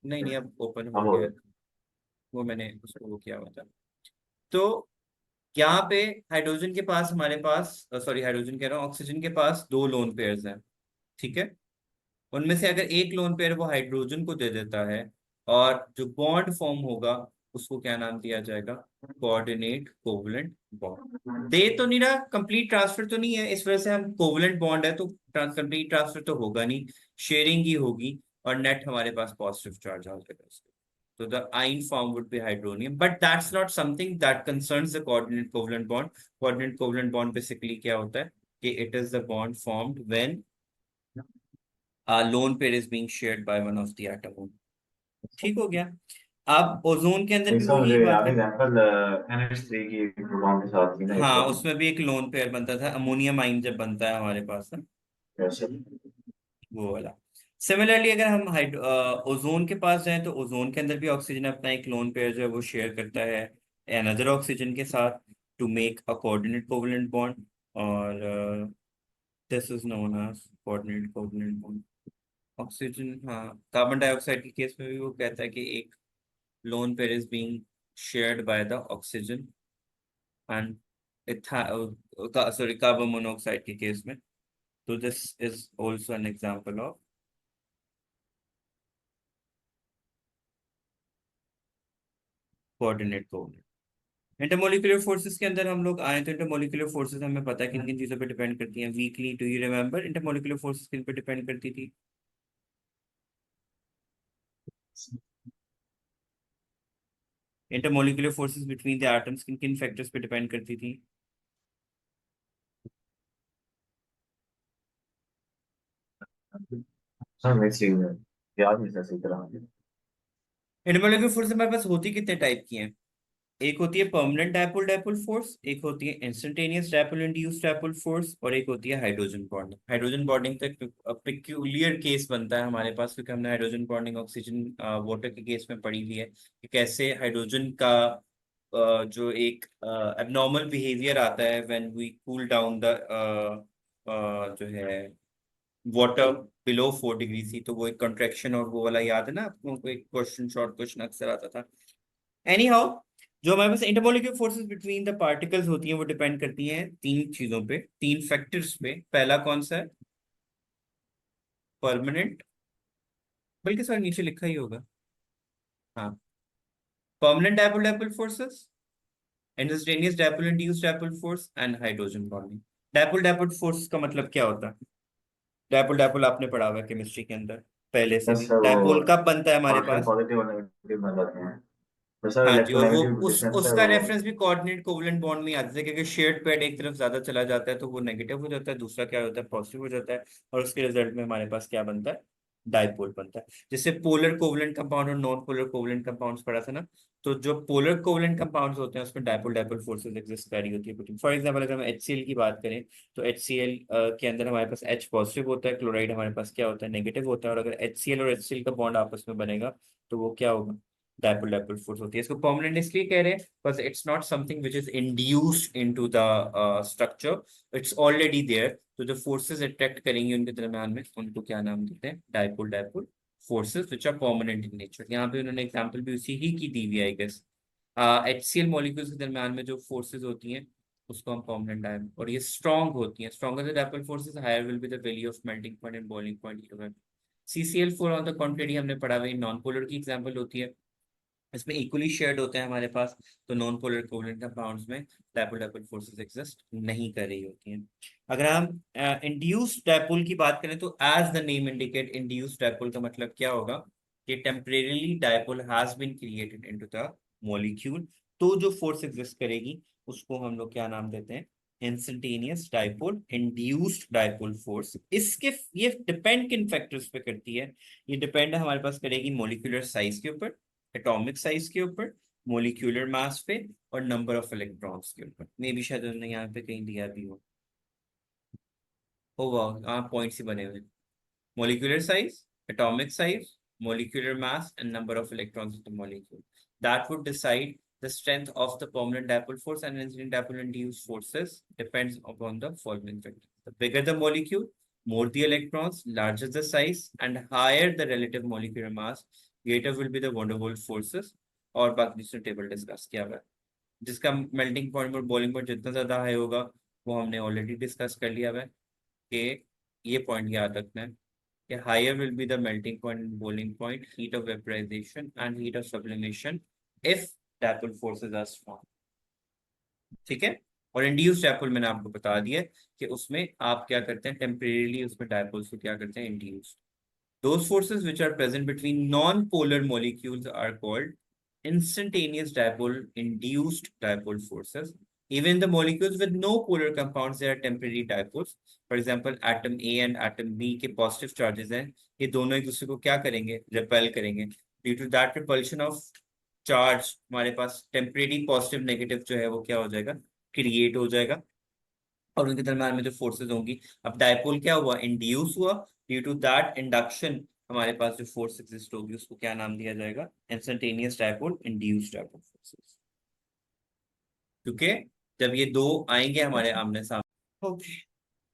नहीं नहीं, अब ओपन अब हो हो गया है, वो मैंने उसको वो किया हुआ था। तो यहाँ पे हाइड्रोजन के पास हमारे पास, सॉरी हाइड्रोजन कह रहा हूँ, ऑक्सीजन के पास 2 लोन पेयर्स हैं, ठीक है। उनमें से अगर एक लोन पेयर वो हाइड्रोजन को दे देता है, और जो बॉन्ड फॉर्म होगा उसको क्या नाम दिया जाएगा, कोऑर्डिनेट कोवलेंट बॉन्ड। दे तो नहीं रहा, कंप्लीट ट्रांसफर तो नहीं है, इस वजह से हम कोवलेंट बॉन्ड है तो कंप्लीट ट्रांसफर तो होगा नहीं, शेयरिंग ही होगी, और नेट हमारे पास पॉजिटिव चार्ज आ जाएगा उसके। तो द आइन form would be hydronium, but that's not something that concerns the coordinate covalent bond. Coordinate covalent bond basically क्या होता है कि it is the bond formed when lone pair is being shared by one of the atom। ठीक हो गया। अब ओजोन के अंदर एक भी सर, वही मुझे बात याद है है। एग्जाम्पल NH3 की प्रोग्राम के साथ थी ना एक हाँ, बार। उसमें भी एक लोन पेयर बनता था, अमोनियम आइन जब बनता है हमारे पास ना, वैसे वो वाला। सिमिलरली अगर हम ओजोन के पास जाएं तो ओजोन के अंदर भी ऑक्सीजन अपना एक लोन पेयर जो है वो शेयर करता है अनदर ऑक्सीजन के साथ to make a coordinate covalent bond, और this is known as coordinate covalent bond. Oxygen, हाँ, कार्बन डाइऑक्साइड के केस में भी वो कहता है कि एक lone pair is being shared by the oxygen and carbon monoxide के केस में। तो this is also an example of coordinate covalent। Intermolecular forces के अंदर हम लोग आए तो इंटरमोलिकुलर फोर्सेस हमें पता है किन किन चीजों पे डिपेंड करती हैं weekly. Do you remember intermolecular forces किन पे डिपेंड करती थी? Intermolecular forces between the atoms किन किन फैक्टर्स पे डिपेंड करती थी? सर, मैं चीज याद नहीं सर सही तरह। इंटरमोलिकुलर फोर्स हमारे पास होती कितने टाइप की हैं? एक होती है परमानेंट डायपोल डायपोल फोर्स, एक होती है instantaneous dipole induced dipole force, और एक होती है हाइड्रोजन बॉन्डिंग। हाइड्रोजन बॉन्डिंग तक पिक्यूलियर केस बनता है हमारे पास क्योंकि हमने हाइड्रोजन बॉन्डिंग ऑक्सीजन वाटर के केस में पढ़ी हुई है कि कैसे हाइड्रोजन का जो एक एबनॉर्मल बिहेवियर आता है when we cool down the जो है वाटर बिलो 4 डिग्री सी, तो वो एक कंट्रैक्शन और वो वाला याद है ना आपको, को एक क्वेश्चन शॉर्ट क्वेश्चन अक्सर आता था। एनी हाउ, जो हमारे पास intermolecular forces between the particles होती हैं वो डिपेंड करती हैं 3 चीजों पे, 3 फैक्टर्स पे। पहला कौन सा है? परमानेंट बल्कि सर नीचे लिखा ही होगा। हाँ, permanent dipole dipole forces, instantaneous dipole induced dipole force and hydrogen bonding. Dipole dipole force का मतलब क्या होता है? डायपोल डायपोल आपने पढ़ा हुआ है केमिस्ट्री के अंदर पहले से बस भी। सर वो डायपोल कब बनता है हमारे पार्शियल पास? पॉजिटिव और नेगेटिव बन जाते हैं। तो सर हाँ जी, और वो इलेक्ट्रोनेगेटिव उस डिफरेंस है उसका वो। रेफरेंस भी कोऑर्डिनेट कोवलेंट बॉन्ड में आता है, क्योंकि शेयर्ड पैड एक तरफ ज्यादा चला जाता है तो वो नेगेटिव हो जाता है, दूसरा क्या होता है, पॉजिटिव हो जाता है। और उसके रिजल्ट में हमारे पास क्या बनता है? डाइपोल बनता है। जैसे पोलर कोवलेंट कंपाउंड और नॉन पोलर कोवलेंट कंपाउंड्स पढ़ा था ना, तो जो पोलर कोवलेंट कंपाउंड्स होते हैं उसमें डाइपोल डाइपोल फोर्सेस एग्जिस्ट कर रही होती है। फॉर एग्जाम्पल अगर हम HCl की बात करें, तो HCl के अंदर हमारे पास H पॉजिटिव होता है, क्लोराइड हमारे पास क्या होता है, नेगेटिव होता है। और अगर HCl और HCl का बॉन्ड आपस में बनेगा तो वो क्या होगा? डायपोल डायपोल फोर्स होती है। इसको परमानेंट इसलिए कह रहे हैं because it's not something which is induced into the structure, it's already there। तो जो फोर्सेस अट्रैक्ट करेंगी उनके दरम्यान में, उनको क्या नाम देते हैं? Dipole dipole forces which are permanent in nature. यहाँ पे उन्होंने एग्जांपल भी उसी ही की दी हुई है आई गेस। HCl मॉलिक्यूल्स के दरम्यान में जो फोर्सेस होती हैं उसको हम परमानेंट डायपोल, और ये स्ट्रॉन्ग होती हैं। Stronger the dipole forces higher will be the value of melting point and boiling point. CCl4 on the contrary हमने पढ़ा हुआ नॉन पोलर की एग्जांपल होती है, इसमें इक्वली शेयर्ड होते हैं हमारे पास। तो नॉन पोलर कोवलेंट कंपाउंड्स में डायपोल डायपोल फोर्सेस एग्जिस्ट नहीं कर रही होती हैं। अगर हम इंड्यूस्ड डायपोल की बात करें तो as the name indicate, induced dipole का मतलब क्या होगा कि temporarily dipole has been created into the molecule. तो जो फोर्स एग्जिस्ट करेगी उसको हम लोग क्या नाम देते हैं? Instantaneous dipole induced dipole force. इसके ये डिपेंड किन फैक्टर्स पे करती है? ये डिपेंड हमारे पास करेगी मॉलिक्यूलर साइज के ऊपर, एटॉमिक साइज के ऊपर, मोलिक्यूलर मास पे, और नंबर ऑफ इलेक्ट्रॉन्स के ऊपर। मे भी शायद उन्होंने यहाँ पे कहीं दिया भी हो वाह, हाँ पॉइंट्स ही बने हुए। molecular size, atomic size, molecular mass, and number of electrons in the molecule. That would decide the strength of the permanent dipole force and incident dipole induced forces depends upon the following factors. The bigger the molecule, more the electrons, larger the size, and higher the relative molecular mass, greater will be the van der Waals forces। और बाकी दूसरे टेबल डिस्कस किया हुआ है, जिसका मेल्टिंग पॉइंट और बॉइलिंग पॉइंट जितना ज्यादा हाई होगा वो हमने ऑलरेडी डिस्कस कर लिया हुआ है कि ये पॉइंट याद रखना है कि higher will be the melting point and boiling point, heat of vaporization and heat of sublimation if dipole forces are strong। ठीक है। और इंड्यूस्ड डायपोल मैंने आपको बता दिया कि उसमें आप क्या करते हैं, टेम्परेरीली उसमें डायपोल्स को क्या करते हैं? Induced. Those forces which are present between non-polar molecules are called instantaneous dipole induced dipole forces। Even the molecules with no polar compounds, they are temporary dipoles। For example, atom A and atom B के positive charges हैं, ये दोनों एक दूसरे को क्या करेंगे? repel करेंगे। Due to that repulsion of charge हमारे पास temporary positive negative जो है वो क्या हो जाएगा? क्रिएट हो जाएगा, और उनके दरम्यान में जो फोर्सेस होंगी। अब डायपोल क्या हुआ? इंड्यूस हुआ। ड्यू टू दैट इंडक्शन हमारे पास जो फोर्स एग्जिस्ट होगी उसको क्या नाम दिया जाएगा? Instantaneous dipole induced dipole forces. क्योंकि जब ये दो आएंगे हमारे आमने सामने। ओके,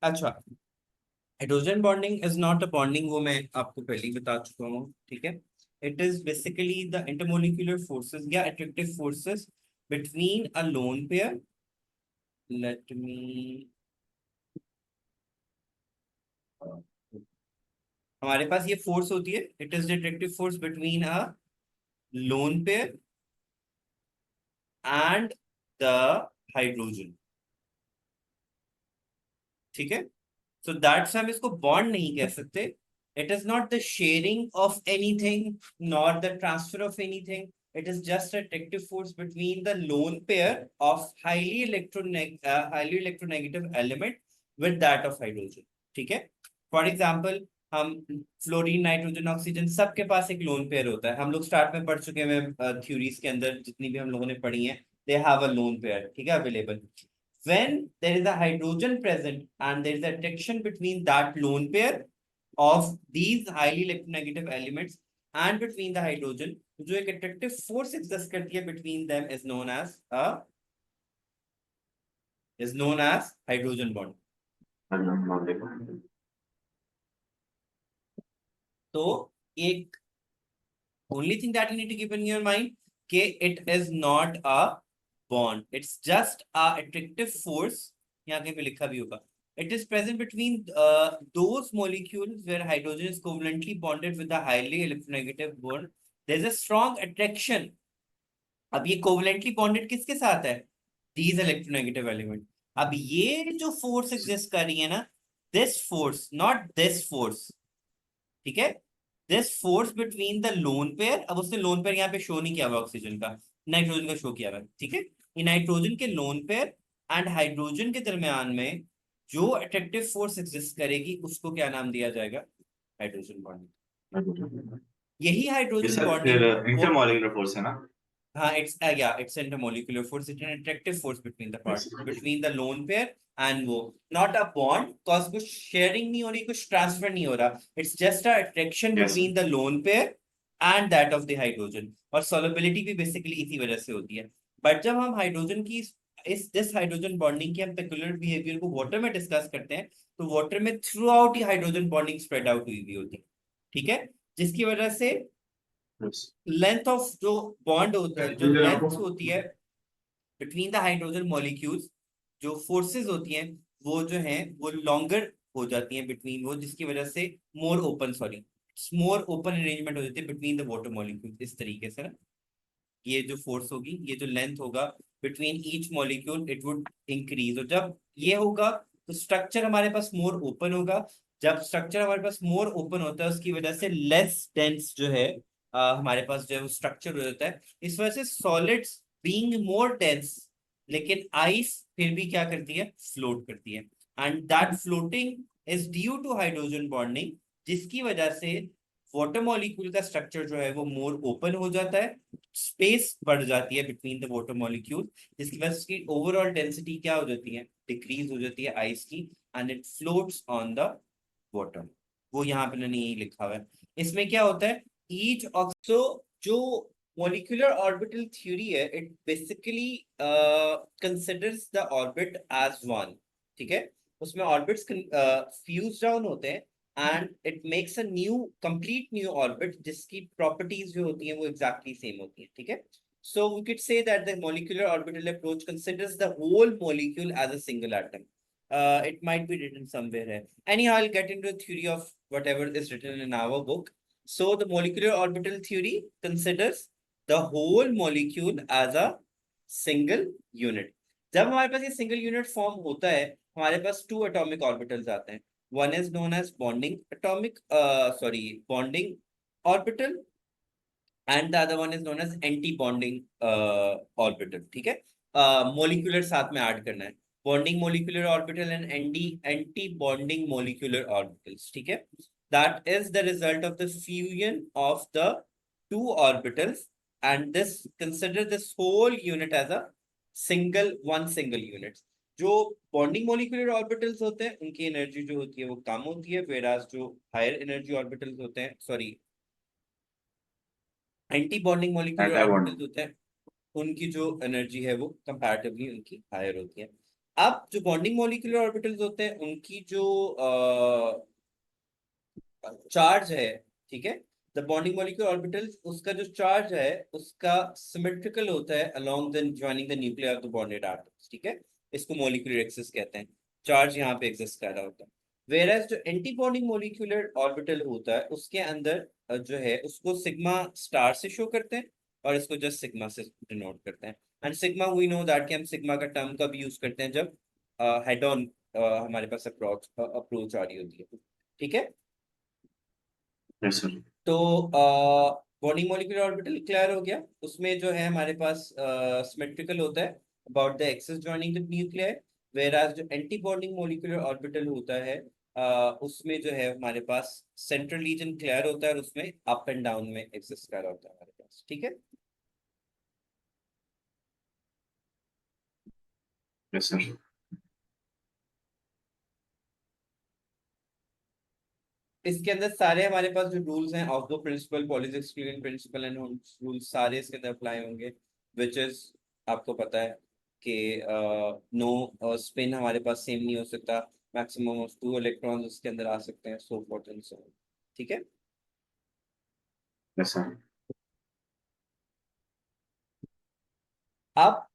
अच्छा। Hydrogen bonding is not a bonding, वो मैं आपको पहले ही बता चुका हूँ, ठीक है। It is basically the intermolecular forces या attractive forces between a lone pair. Let me, हमारे पास ये फोर्स होती है, it is the attractive force between a lone pair and the hydrogen. ठीक है। सो दैट्स हम इसको बॉन्ड नहीं कह सकते। It is not the sharing of anything not the transfer of anything, it is just attractive force between the lone pair of highly electronegative element with that of hydrogen. ठीक है। फॉर एग्जाम्पल, हम फ्लोरीन नाइट्रोजन ऑक्सीजन सबके पास एक लोन पेयर होता है। हम लोग स्टार्ट में पढ़ चुके हैं थ्योरीज के अंदर, जितनी भी हम लोगों ने पढ़ी है, they have a lone pair, ठीक है, available. When there is a hydrogen present and there is a attraction between that lone pair of these highly electronegative elements and between the hydrogen, जो एक attractive force exist करती है between them is known as hydrogen bond। तो एक only thing that you need to keep in your mind कि it is not a bond, it's just a attractive force। यहाँ कहीं पे लिखा भी होगा It is present between those molecules where hydrogen is covalently bonded with a highly electronegative bond. There's a strong attraction. अब ये कोवलेंटली बॉन्डेड किसके साथ है? These electronegative element. अब ये जो फोर्स एग्जिस्ट कर रही है ना, this force, not this force, ठीक है, this force between the lone pair. अब उसने लोन पेयर यहाँ पे शो नहीं किया हुआ ऑक्सीजन का, नाइट्रोजन का शो किया हुआ है, ठीक है. ये नाइट्रोजन के लोन पेयर एंड हाइड्रोजन के दरमियान में जो अट्रैक्टिव फोर्स एग्जिस्ट करेगी उसको क्या नाम दिया जाएगा? Hydrogen bonding. यही ये हाइड्रोजन सर फिर बॉन्डिंग वो, इंटरमॉलिक्यूलर फोर्स है ना? it's intermolecular force. It's an attractive force between the part, between the lone pair and वो, not a bond, cause कुछ sharing नहीं हो रही, कुछ transfer नहीं हो रहा. It's just a attraction Yes, between the lone pair and that of the hydrogen. और solubility भी basically इसी वजह से होती है. But जब हम हाइड्रोजन की इस दिस हाइड्रोजन बॉन्डिंग के हम पेक्युलर बिहेवियर को वाटर में डिस्कस करते हैं, तो वाटर में थ्रू आउट ही हाइड्रोजन बॉन्डिंग स्प्रेड आउट हुई हुई होती है, ठीक है, जिसकी वजह से yes. लेंथ ऑफ जो बॉन्ड होता है, जो लेंथ होती है बिटवीन द हाइड्रोजन मॉलिक्यूल्स, जो फोर्सेस होती हैं वो जो हैं वो लॉन्गर हो जाती हैं बिटवीन वो, जिसकी वजह से more open, sorry, more open arrangement हो जाती है बिटवीन द वाटर मॉलिक्यूल्स. इस तरीके से ना, ये जो फोर्स होगी, ये जो लेंथ होगा between each molecule, it would increase. और जब ये होगा तो स्ट्रक्चर हमारे पास मोर ओपन होगा. जब स्ट्रक्चर हमारे पास मोर ओपन होता है उसकी वजह से लेस डेंस जो है हमारे पास जो है वो स्ट्रक्चर हो जाता है. इस वजह से सॉलिड्स बीइंग मोर डेंस, लेकिन आइस फिर भी क्या करती है? फ्लोट करती है. And that floating is due to hydrogen bonding, जिसकी वजह से वाटर मॉलिक्यूल का स्ट्रक्चर जो है वो मोर ओपन हो जाता है, स्पेस बढ़ जाती है बिटवीन द वाटर मॉलिक्यूल, जिसकी वजह से उसकी ओवरऑल डेंसिटी क्या हो जाती है? डिक्रीज हो जाती है आइस की, and it floats on the water. वो यहाँ पे मैंने यही लिखा हुआ है. इसमें क्या होता है? ईच ऑक्सो जो molecular orbital theory है, it basically considers the orbit as one, ठीक है. उसमें orbits fuse down होते हैं and it makes a new complete new orbit जिसकी properties जो होती हैं वो exactly same होती हैं, ठीक है. So we could say that the molecular orbital approach considers the whole molecule as a single atom. It might be written somewhere here. Anyhow, I'll get into the theory of whatever is written in our book. So the molecular orbital theory considers the whole molecule as a single unit. जब हमारे पास ये सिंगल यूनिट फॉर्म होता है, हमारे पास टू एटॉमिक ऑर्बिटल्स आते हैं. One is known as bonding atomic, sorry, bonding orbital, and the other one is known as anti bonding orbital, ठीक है. मोलिकुलर साथ में ऐड करना है, bonding molecular orbital and anti bonding molecular orbitals, ठीक है. That is the result of the fusion of the two orbitals, and this consider this whole unit as a single unit. जो बॉन्डिंग मोलिकुलर ऑर्बिटल्स होते हैं उनकी एनर्जी जो होती है वो कम होती है, whereas जो हायर एनर्जी ऑर्बिटल्स होते हैं, sorry, anti bonding molecular Anti-bond. Orbitals होते हैं, उनकी जो एनर्जी है वो कंपैरेटिवली उनकी हायर होती है. अब जो बॉन्डिंग मोलिकुलर ऑर्बिटल्स होते हैं उनकी जो चार्ज है, ठीक है, द बॉन्डिंग मॉलिक्यूलर ऑर्बिटल, उसका जो चार्ज है उसका सिमेट्रिकल होता है along the joining the nuclear of the bonded atoms, ठीक है. इसको मॉलिक्यूलर एक्सिस कहते हैं. चार्ज यहाँ पे एग्जिस्ट कर रहा होता है. वेयरएज जो एंटी बॉन्डिंग मॉलिक्यूलर ऑर्बिटल होता है उसके अंदर जो है उसको सिग्मा स्टार से शो करते हैं और इसको जस्ट सिग्मा से डिनोट करते हैं. And sigma we know that कि हम सिग्मा का टर्म कब यूज करते हैं? जब हेड ऑन हमारे पास अप्रोच आ रही होती है, ठीक है. Yes, sir. तो बॉन्डिंग मॉलिक्यूलर ऑर्बिटल क्लियर हो गया. उसमें जो है हमारे पास सिमेट्रिकल होता है about the axis joining the nuclear, whereas जो एंटी बॉन्डिंग मॉलिक्यूलर ऑर्बिटल होता है उसमें जो है हमारे पास सेंट्रल रीजन क्लियर होता है और उसमें अप एंड डाउन में एक्सिस कर रहा होता है हमारे पास, ठीक है. Yes, sir. इसके अंदर सारे हमारे पास जो रूल्स हैं, of the principle, Pauli's exclusion principle and rules, सारे इसके अंदर अप्लाई होंगे, विच इज, आपको पता है कि नो स्पिन हमारे पास सेम नहीं हो सकता, मैक्सिमम ऑफ 2 इलेक्ट्रॉन्स उसके अंदर आ सकते हैं, सो फॉर्थ एंड सो ऑन, ठीक है. Yes, sir. अब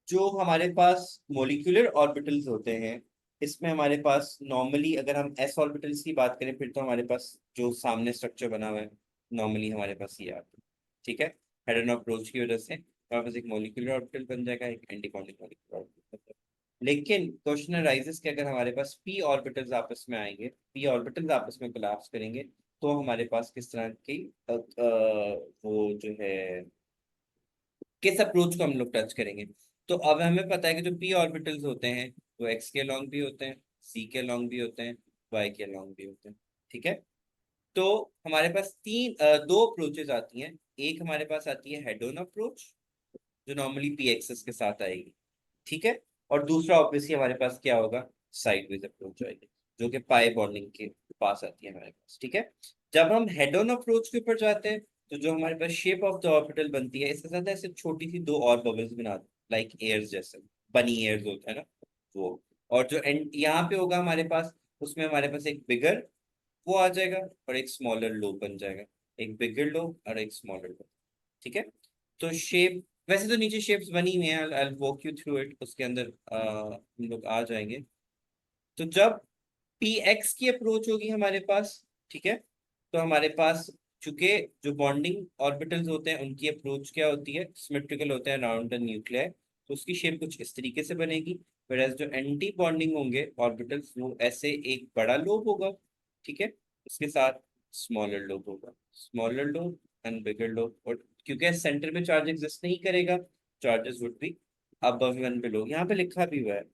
जो हमारे पास मोलिकुलर ऑर्बिटल्स होते हैं इसमें हमारे पास नॉर्मली अगर हम एस ऑर्बिटल्स की बात करें, फिर तो हमारे पास जो सामने स्ट्रक्चर बना हुआ है नॉर्मली हमारे पास ये आता है। ठीक है, हेड एंड अप्रोच की वजह से हमारे पास एक मॉलिक्यूलर ऑर्बिटल बन जाएगा, एक एंटी बॉन्डिंग मॉलिक्यूलर ऑर्बिटल। लेकिन क्वेश्चन अराइजेस कि अगर हमारे पास पी ऑर्बिटल्स आपस में आएंगे, पी ऑर्बिटल्स आपस में कोलैप्स करेंगे, तो हमारे पास किस तरह की वो जो है किस अप्रोच को हम लोग टच करेंगे। तो अब हमें पता है कि जो पी ऑर्बिटल्स होते हैं वो एक्स के लॉन्ग भी होते हैं, सी के लॉन्ग भी होते हैं, वाई के लॉन्ग भी होते हैं। ठीक है, तो हमारे पास दो अप्रोचेज आती हैं। एक हमारे पास आती है हेड ऑन अप्रोच, जो नॉर्मली पी एक्सेस के साथ आएगी। ठीक है, और दूसरा ऑब्वियसली हमारे पास क्या होगा, साइडवेज अप्रोच आएगी, जो कि पाई बॉन्डिंग के पास आती है हमारे पास। ठीक है, जब हम हेड ऑन अप्रोच के ऊपर जाते हैं, तो जो हमारे पास शेप ऑफ द ऑर्बिटल बनती है, इसके साथ ऐसे छोटी सी दो और बबल्स बना, लाइक एयर्स जैसे, बनी एयर्स होता है ना वो। और जो एंड यहाँ पे होगा हमारे पास, उसमें हमारे पास एक बिगर वो आ जाएगा और एक स्मॉलर लोब बन जाएगा, एक बिगर लोब और एक स्मॉलर लोब। ठीक है, तो शेप वैसे तो नीचे शेप्स बनी हुई हैं, I walk you through it, उसके अंदर हम लोग आ जाएंगे। तो जब पी एक्स की अप्रोच होगी हमारे पास, ठीक है, तो हमारे पास चूंकि जो बॉन्डिंग ऑर्बिटल्स होते हैं उनकी अप्रोच क्या होती है, सिमेट्रिकल होते हैं अराउंड द न्यूक्लियर, तो उसकी शेप कुछ इस तरीके से बनेगी। whereas जो एंटी बॉन्डिंग होंगे ऑर्बिटल्स वो ऐसे एक बड़ा लोब होगा, ठीक है, उसके साथ स्मॉलर लोब होगा, smaller lobe and bigger lobe. और क्योंकि सेंटर में चार्ज एग्जिस्ट नहीं करेगा, charges would be above and below, यहाँ पे लिखा भी हुआ है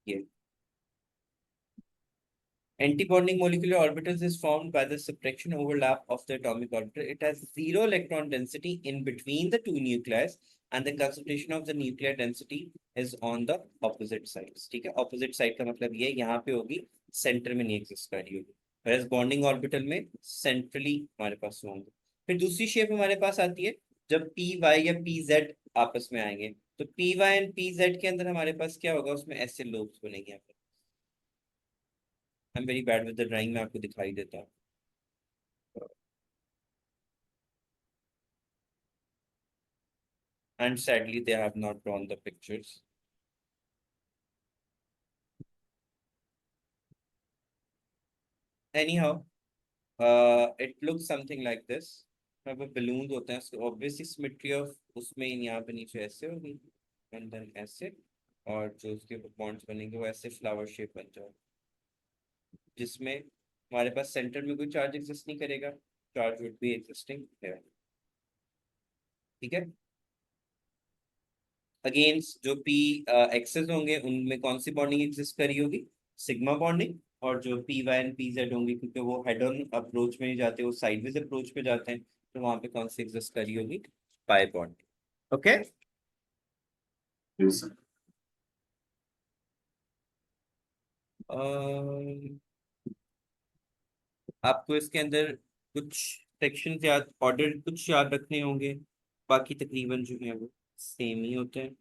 ये। Antibonding molecular orbitals is formed by the subtraction overlap of the atomic orbital. It has zero electron density in between the two nuclei, and the concentration of the nuclear density is on the opposite sides. ठीक है, opposite side का मतलब ये यहाँ पे होगी, सेंटर में नहीं एग्जिस्ट कर रही होगी। whereas bonding orbital में सेंट्रली हमारे पास होंगे। फिर दूसरी शेप हमारे पास आती है जब पी वाई या पी जेड आपस में आएंगे, तो P Y and P Z के अंदर हमारे पास क्या होगा, उसमें ऐसे लोब्स बनेंगे यहाँ पे। I am very bad with the drawing, में आपको दिखाई देता हूँ। And sadly they have not drawn the pictures. Anyhow, it looks something like this. अब बलून होते हैं, उसको ऑब्वियसली सिमेट्री ऑफ उसमें यहाँ पे नीचे ऐसे होगी एंड देन ऐसे, और जो उसके बॉन्ड्स बनेंगे वो ऐसे फ्लावर शेप बन जाए, जिसमें हमारे पास सेंटर में कोई चार्ज एग्जिस्ट नहीं करेगा, चार्ज वुड बी एग्जिस्टिंग है। ठीक है, अगेंस्ट जो पी एक्सेस होंगे उनमें कौन सी बॉन्डिंग एग्जिस्ट करी होगी, सिग्मा बॉन्डिंग। और जो P Y and P Z होंगे, क्योंकि वो हेड ऑन अप्रोच में नहीं जाते, वो साइडवेज अप्रोच पे जाते हैं, तो वहां पे कौन सी एग्जिस्ट करी होगी, पाई बॉन्डिंग। ओके, Yes, आपको इसके अंदर कुछ सेक्शन याद, ऑर्डर कुछ याद रखने होंगे, बाकी तकरीबन जो है वो सेम ही होते हैं।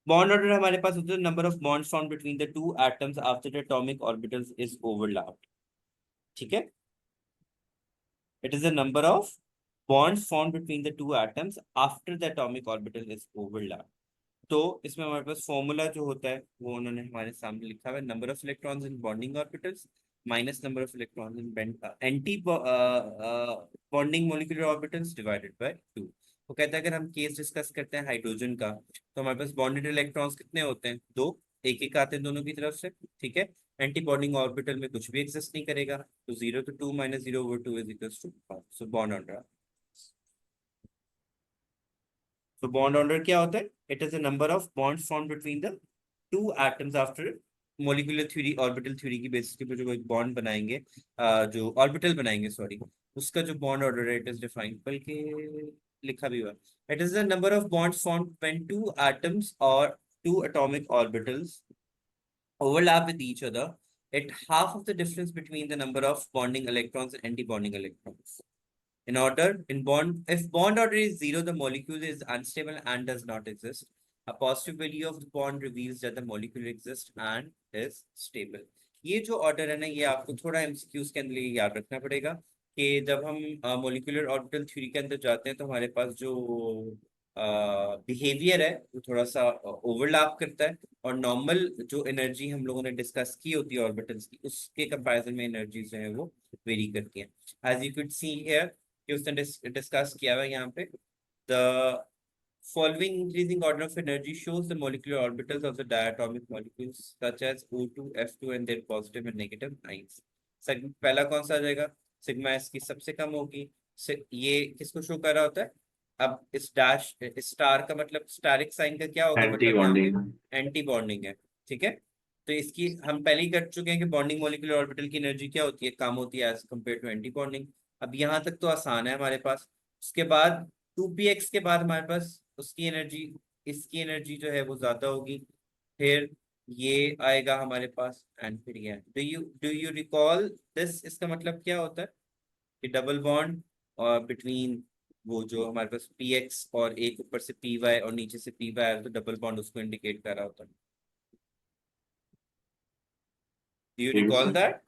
बॉन्ड ऑर्डर हमारे पास होता है number of bonds found between the two atoms after the atomic orbitals is overlapped. ठीक है, it is the number of bonds formed between the two atoms after the atomic orbital is overlapped। तो इसमें हमारे पास फॉर्मूला जो होता है वो उन्होंने हमारे सामने लिखा हुआ है, number of electrons in bonding orbitals minus number of electrons in anti bonding molecular orbitals divided by two. वो कहता है अगर हम केस डिस्कस करते हैं हाइड्रोजन का, तो हमारे पास बॉन्डेड इलेक्ट्रॉन्स कितने होते हैं, दो, एक एक आते हैं दोनों की तरफ से। ठीक है, एंटी बॉन्डिंग ऑर्बिटल में कुछ भी एग्जिस्ट नहीं करेगा, तो 0 to 2 minus 0/2 is equal to 1। So bond order, तो बॉन्ड ऑर्डर क्या होता है, it is the number of bonds formed between the two atoms after molecular theory, orbital theory की बेसिस के ऊपर जो एक बॉन्ड बनाएंगे, जो ऑर्बिटल बनाएंगे सॉरी, उसका जो बॉन्ड ऑर्डर है इट इज डिफाइंड, बल्कि लिखा भी हुआ, it is the number of bonds formed when two atoms और two atomic orbitals overlap with each other at half of the difference between the number of bonding electrons and anti-bonding electrons. If bond order is zero, the molecule is unstable and does not exist. A positive value of the bond reveals that the molecule exists and is stable. ये जो ऑर्डर है ना, ये आपको थोड़ा एमसीक्यूज के अंदर ये याद रखना पड़ेगा कि जब हम मॉलिक्यूलर ऑर्बिटल थ्योरी के अंदर जाते हैं, तो हमारे पास जो बिहेवियर है वो थोड़ा सा ओवरलैप करता है, और नॉर्मल जो एनर्जी हम लोगों ने डिस्कस की होती है ऑर्बिटल्स की, उसके कंपैरिजन में एनर्जी जो है वो वेरी करती है। As you could see here कि उसने डिस्कस किया हुआ है यहाँ पे, the following increasing order of energy shows the molecular orbitals of the diatomic molecules such as O2, F2 and their positive and negative ions। पहला कौन सा आ जाएगा? सिग्मा एस की सबसे कम होगी। ये किसको शो कर रहा होता है? अब इस डैश स्टार का मतलब स्टारिक साइन का क्या होगा, एंटी मतलब यहाँ पे बॉन्डिंग। एंटी बॉन्डिंग है। ठीक है, तो इसकी हम पहले ही कर चुके हैं कि बॉन्डिंग मोलिकुलर ऑर्बिटल की एनर्जी क्या होती है, कम होती है as compare to anti bonding. अब यहाँ तक तो आसान है हमारे पास। उसके बाद 2px के बाद हमारे पास उसकी एनर्जी, इसकी एनर्जी जो है वो ज्यादा होगी। फिर ये आएगा हमारे पास, एंड फिर ये डू यू रिकॉल दिस? इसका मतलब क्या होता है कि डबल बॉन्ड और बिटवीन वो जो हमारे पास पी एक्स और एक ऊपर से पी वाई और नीचे से पी वाई, तो डबल बॉन्ड उसको इंडिकेट कर रहा होता है। डू यू ठीक है रिकॉल सर। दैट?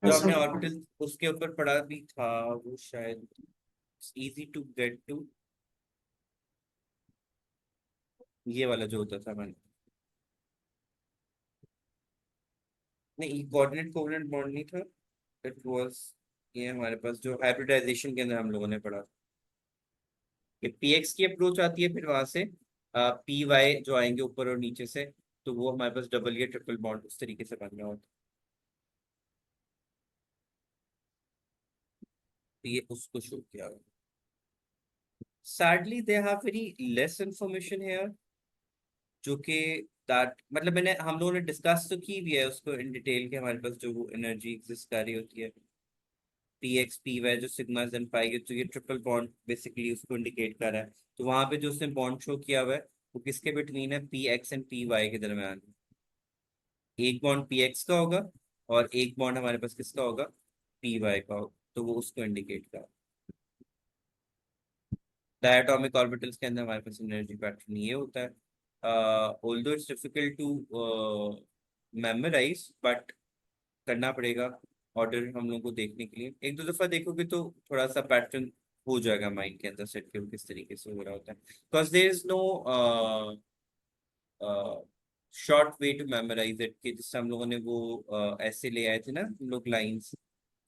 जो यस हमने सर। ऑर्बिटल उसके ऊपर पढ़ा भी था, वो शायद इजी टू गेट टू, ये वाला जो होता था मैंने, नहीं कोऑर्डिनेट कोवेलेंट बॉन्ड नहीं था, इट वाज ये हमारे पास जो हाइब्रिडाइजेशन के अंदर हम लोगों ने पढ़ा कि पी एक्स की अप्रोच आती है, फिर वहां से पी वाई जो आएंगे ऊपर और नीचे से, तो वो हमारे पास डबल या ट्रिपल बॉन्ड उस तरीके से बन रहा होता है। तो ये उसको शो किया हुआ। Sadly they have very less information है, जो कि दैट मतलब मैंने हम लोगों ने डिस्कस तो की भी है उसको इन डिटेल के, हमारे पास जो वो एनर्जी एग्जिस्ट कर रही होती है पी एक्स पी वाई जो सिग्मा एंड पाई, तो ये ट्रिपल बॉन्ड बेसिकली उसको इंडिकेट कर रहा है। तो वहां पे जो उसने बॉन्ड शो किया हुआ है वो किसके बिटवीन है? P X and P Y के दरम्यान। एक बॉन्ड पी एक्स का होगा और एक बॉन्ड हमारे पास किसका होगा? पी वाई का होगा, तो वो उसको इंडिकेट कर। डायटोमिक ऑर्बिटल्स के अंदर हमारे पास एनर्जी पैटर्न ये होता है। Although it's difficult to memorise, but करना पड़ेगा ऑर्डर हम लोग को देखने के लिए। एक दो दफा देखोगे तो थोड़ा सा पैटर्न हो जाएगा माइंड के अंदर सेट, कि किस तरीके से हो रहा होता है। Because there is no short way to memorise it, कि जिससे हम लोगों ने वो ऐसे ले आए थे ना हम लोग लाइंस,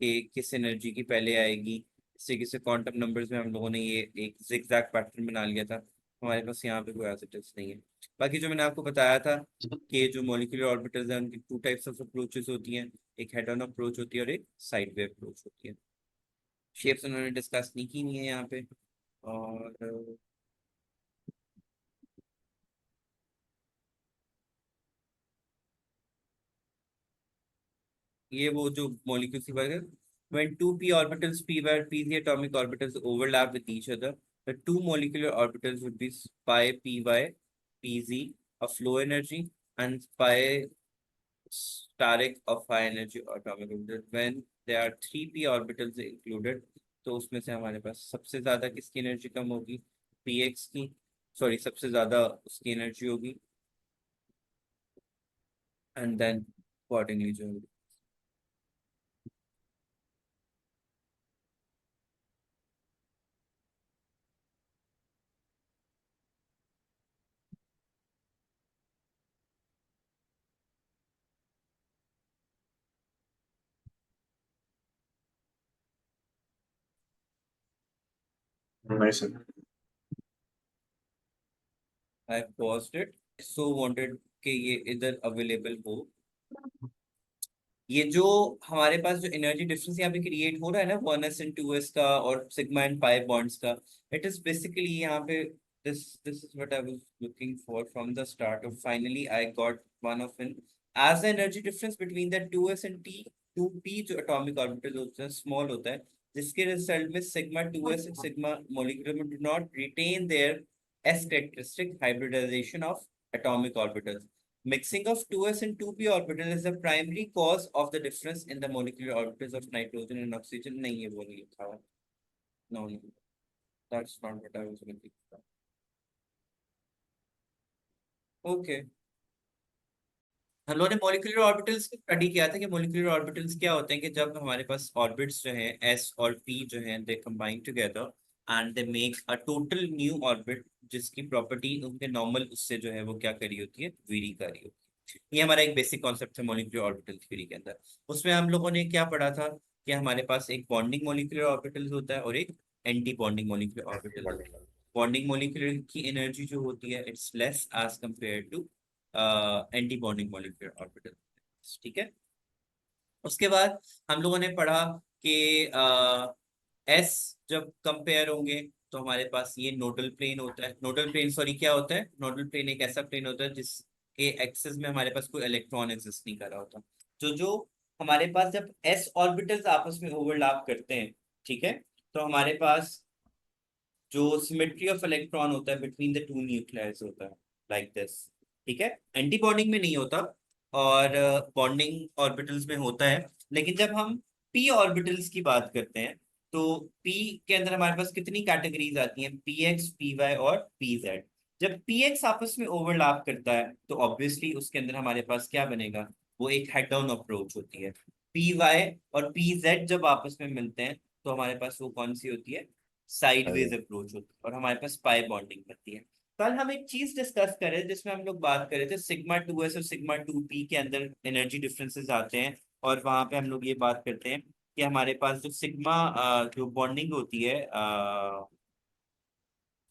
कि किस एनर्जी की पहले आएगी, इस तरीके से क्वांटम नंबर्स में हम लोगों ने ये एक जिगजैग पैटर्न बना लिया था। हमारे पास यहाँ पे कोई एज इट इज नहीं है। बाकी जो मैंने आपको बताया था कि जो मॉलिक्यूलर ऑर्बिटल्स हैं उनकी टू टाइप्स ऑफ अप्रोचेस होती हैं, एक हेड ऑन अप्रोच होती है और एक साइड वे अप्रोच होती है। शेप्स उन्होंने डिस्कस नहीं की हुई है यहाँ पे। और ये वो जो molecules की बात है, when two p orbitals p where p the atomic orbitals overlap with each other, the two molecular orbitals would be pi py pz of low energy and pi steric of high energy atomic orbital। when there are three p orbitals included, तो उसमें से हमारे पास सबसे ज्यादा किसकी एनर्जी कम होगी? px की, सॉरी सबसे ज्यादा उसकी एनर्जी होगी, एंड देन अकॉर्डिंगली जो होगी। नहीं sir. I paused it, so wanted कि ये इधर अवेलेबल हो। ये जो हमारे पास जो एनर्जी डिफरेंस यहाँ पे क्रिएट हो रहा है ना 1s एंड 2s का और सिग्मा एंड पाई बॉन्ड्स का, इट इज बेसिकली यहाँ पे this is what I was looking for from the start, और finally I got one of in as energy difference between the 2s and T. 2p जो एटॉमिक ऑर्बिटल होता है स्मॉल होता है, जिसके रिजल्ट में sigma 2s and sigma molecular में do not retain their s characteristic hybridization of atomic orbitals। Mixing of 2s and 2p orbital is the primary cause of the difference in the molecular orbitals of nitrogen and oxygen। नहीं है, वो नहीं लिखा हुआ। No, no, that's not what I was looking for। Okay, हम लोगों ने मॉलिक्यूलर ऑर्बिटल्स स्टडी किया था कि मॉलिक्यूलर ऑर्बिटल्स क्या होते हैं, कि जब हमारे पास ऑर्बिट्स जो हैं s और p जो हैं they combine together, and they make a total new orbit, जिसकी प्रॉपर्टी उनके नॉर्मल उससे जो है वो क्या करी होती है, वेरी करी होती है। ये हमारा एक बेसिक कॉन्सेप्ट है मॉलिक्यूलर ऑर्बिटल थ्योरी के अंदर। उसमें हम लोगों ने क्या पढ़ा था कि हमारे पास एक बॉन्डिंग मॉलिक्यूलर ऑर्बिटल होता है और एक एंटी बॉन्डिंग मॉलिक्यूलर ऑर्बिटल होता है। बॉन्डिंग मॉलिक्यूलर की एनर्जी जो होती है it's less as compare to anti bonding molecular orbital. ठीक है। उसके बाद हम लोगों ने पढ़ा कि एस जब कंपेयर होंगे तो हमारे पास ये नोडल प्लेन होता है। नोडल प्लेन सॉरी क्या होता है, नोडल प्लेन एक ऐसा प्लेन होता है जिसके एक्सिस में हमारे पास कोई इलेक्ट्रॉन एग्जिस्ट नहीं कर रहा होता। जो जो हमारे पास जब एस ऑर्बिटल्स आपस में ओवरलैप करते हैं, ठीक है, तो हमारे पास जो सिमेट्री ऑफ इलेक्ट्रॉन होता है बिटवीन द टू न्यूक्लियस होता है लाइक दिस। ठीक है, एंटी बॉन्डिंग में नहीं होता और बॉन्डिंग ऑर्बिटल्स में होता है। लेकिन जब हम पी ऑर्बिटल्स की बात करते हैं तो पी के अंदर हमारे पास कितनी कैटेगरीज आती हैं, पी एक्स, पी वाई और पी जेड। जब पी एक्स आपस में ओवरलैप करता है तो ऑब्वियसली उसके अंदर हमारे पास क्या बनेगा, वो एक हेड डाउन अप्रोच होती है। पी वाई और पी जेड जब आपस में मिलते हैं तो हमारे पास वो कौन सी होती है, साइडवेज अप्रोच होती है और हमारे पास पाई बॉन्डिंग बनती है। कल हम एक चीज डिस्कस करें जिसमें हम लोग बात कर रहे थे सिग्मा टू एस और सिग्मा टू पी के अंदर एनर्जी डिफरेंसेस आते हैं। और वहां पे हम लोग ये बात करते हैं कि हमारे पास जो सिग्मा जो बॉन्डिंग होती है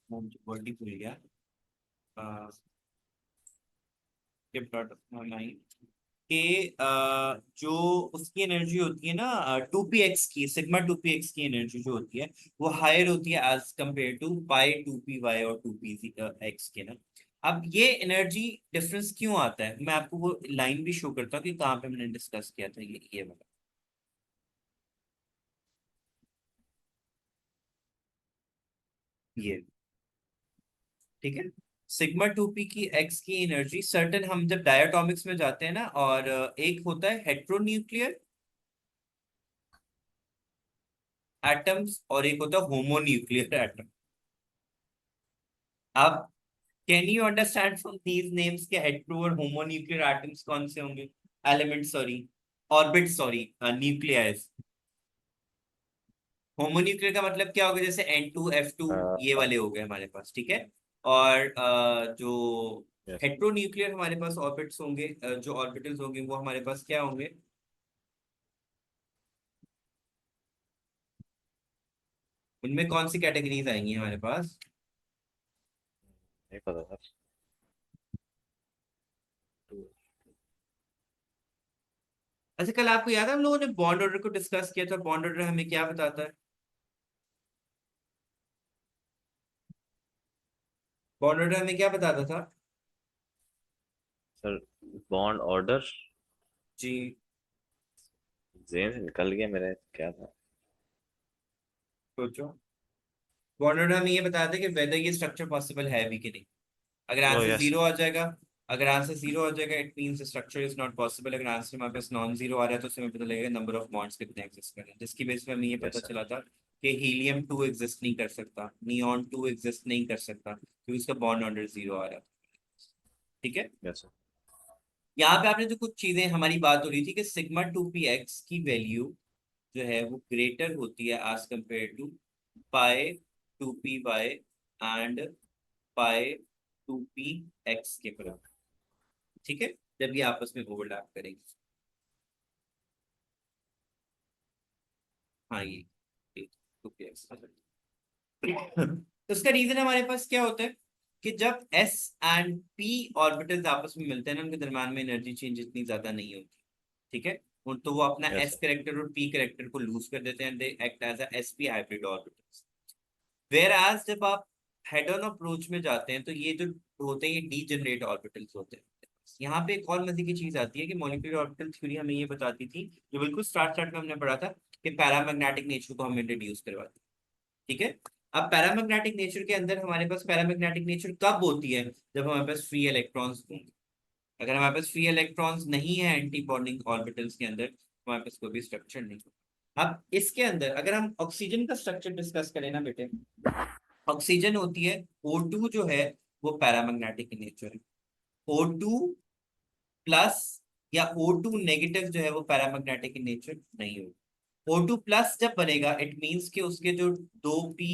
बॉन्डिंग भूल गया, कि जो उसकी एनर्जी होती है ना टू पी एक्स की, सिग्मा टू पी एक्स की एनर्जी जो होती है वो हायर होती है as compare to pi two P Y और टू पी एक्स के ना। अब ये एनर्जी डिफरेंस क्यों आता है, मैं आपको वो लाइन भी शो करता हूँ कि कहाँ पे हमने डिस्कस किया था ये वाला। ये ठीक है, सिग्मा टू पी की एक्स की एनर्जी सर्टेन, हम जब डायटोमिक्स में जाते हैं ना, और एक होता है हेट्रोन्यूक्लियर एटम्स और एक होता है होमोन्यूक्लियर एटम। अब can you understand from these names के हेट्रो और होमोन्यूक्लियर एटम्स कौन से होंगे, element sorry, orbit sorry, nucleus. Homonuclear का मतलब क्या होगा, जैसे N2 F2 ये वाले हो गए हमारे पास, ठीक है। और जो यस। हेट्रोन्यूक्लियर हमारे पास ऑर्बिट्स होंगे, जो ऑर्बिटल्स होंगे वो हमारे पास क्या होंगे, उनमें कौन सी कैटेगरीज आएंगी हमारे पास। नहीं पता सर। अच्छा, कल आपको याद है हम लोगों ने बॉन्ड ऑर्डर को डिस्कस किया था, बॉन्ड ऑर्डर हमें क्या बताता है, बॉन्ड ऑर्डर हमें क्या बताता था। सर बॉन्ड ऑर्डर जी, जेन से निकल गया मेरे, क्या था? सोचो। बॉन्ड ऑर्डर हमें ये बताता है कि वेदर ये स्ट्रक्चर पॉसिबल है भी कि नहीं। अगर ओ आंसर यस। जीरो आ जाएगा, अगर आंसर जीरो आ जाएगा it means structure is not possible. अगर आंसर हमारे पास नॉन जीरो आ रहा है तो उससे हमें पता लगेगा नंबर ऑफ बॉन्ड्स कितने एग्जिस्ट कर रहे हैं, जिसकी बेस पे हमें ये पता यस सर। चला था कि हीलियम 2 एग्जिस्ट नहीं कर सकता, नियॉन 2 एग्जिस्ट नहीं कर सकता क्योंकि उसका बॉन्ड ऑर्डर जीरो आ रहा है। ठीक है, यस सर। यहाँ पे आपने जो कुछ चीजें हमारी बात हो रही थी कि सिग्मा टू पी एक्स की वैल्यू जो है वो ग्रेटर होती है as compare to pi two P Y and pi two P X के बराबर। ठीक है, जब ये आपस में ओवरलैप करेंगे। हाँ ये टू पी एक्स। तो उसका रीजन हमारे पास क्या होता है कि जब एस एंड पी ऑर्बिटल्स आपस में मिलते हैं ना, उनके दरम्यान में एनर्जी चेंज इतनी ज्यादा नहीं होती। ठीक है, तो वो अपना यस एस सर। करेक्टर और पी करेक्टर को लूज कर देते हैं, they act as a SP hybrid orbitals. Whereas जब आप हेड ऑन अप्रोच में जाते हैं तो ये जो होते हैं ये डीजेनरेट ऑर्बिटल्स होते हैं। यहाँ पे एक और मजे की चीज आती है कि मॉलिक्यूलर ऑर्बिटल थ्योरी हमें ये बताती थी, जो बिल्कुल स्टार्ट स्टार्ट में हमने पढ़ा था, कि पैरामैग्नेटिक नेचर को हम इंट्रोड्यूस करवाते हैं। ठीक है, अब पैरामैग्नेटिक नेचर के अंदर हमारे पास पैरामैग्नेटिक नेचर कब होती है, जब हमारे पास फ्री इलेक्ट्रॉन्स होंगे। अगर हमारे पास फ्री इलेक्ट्रॉन्स नहीं है एंटी बॉन्डिंग ऑर्बिटल्स के अंदर तो हमारे पास कोई भी स्ट्रक्चर नहीं। अब इसके अंदर अगर हम ऑक्सीजन का स्ट्रक्चर डिस्कस करें ना बेटे, ऑक्सीजन होती है O2 जो है वो पैरामैग्नेटिक इन नेचर है। O2 प्लस या O2 नेगेटिव जो है वो पैरामैग्नेटिक इन नेचर नहीं होगा। O2 प्लस जब बनेगा इट मींस कि उसके जो दो पी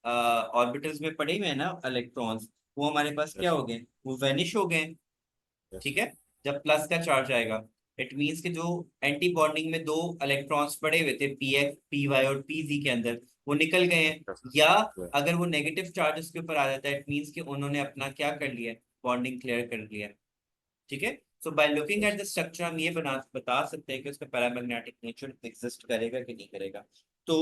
ऑर्बिटल्स में पड़े हुए हैं ना इलेक्ट्रॉन्स, वो हमारे पास क्या हो गए, वो वेनिश हो गए। ठीक है, जब प्लस का चार्ज आएगा इट मीन्स कि जो एंटी बॉन्डिंग में दो इलेक्ट्रॉन्स पड़े हुए थे पी एक्स पी वाई और पी जी के अंदर, वो निकल गए हैं। या अगर वो नेगेटिव चार्ज उसके ऊपर आ जाता है इट मीन्स कि उन्होंने अपना क्या कर लिया, बॉन्डिंग क्लियर कर लिया। ठीक है, so by looking at the structure हम ये बता सकते हैं कि उसका पैरामैग्नेटिक नेचर एग्जिस्ट करेगा कि नहीं करेगा। तो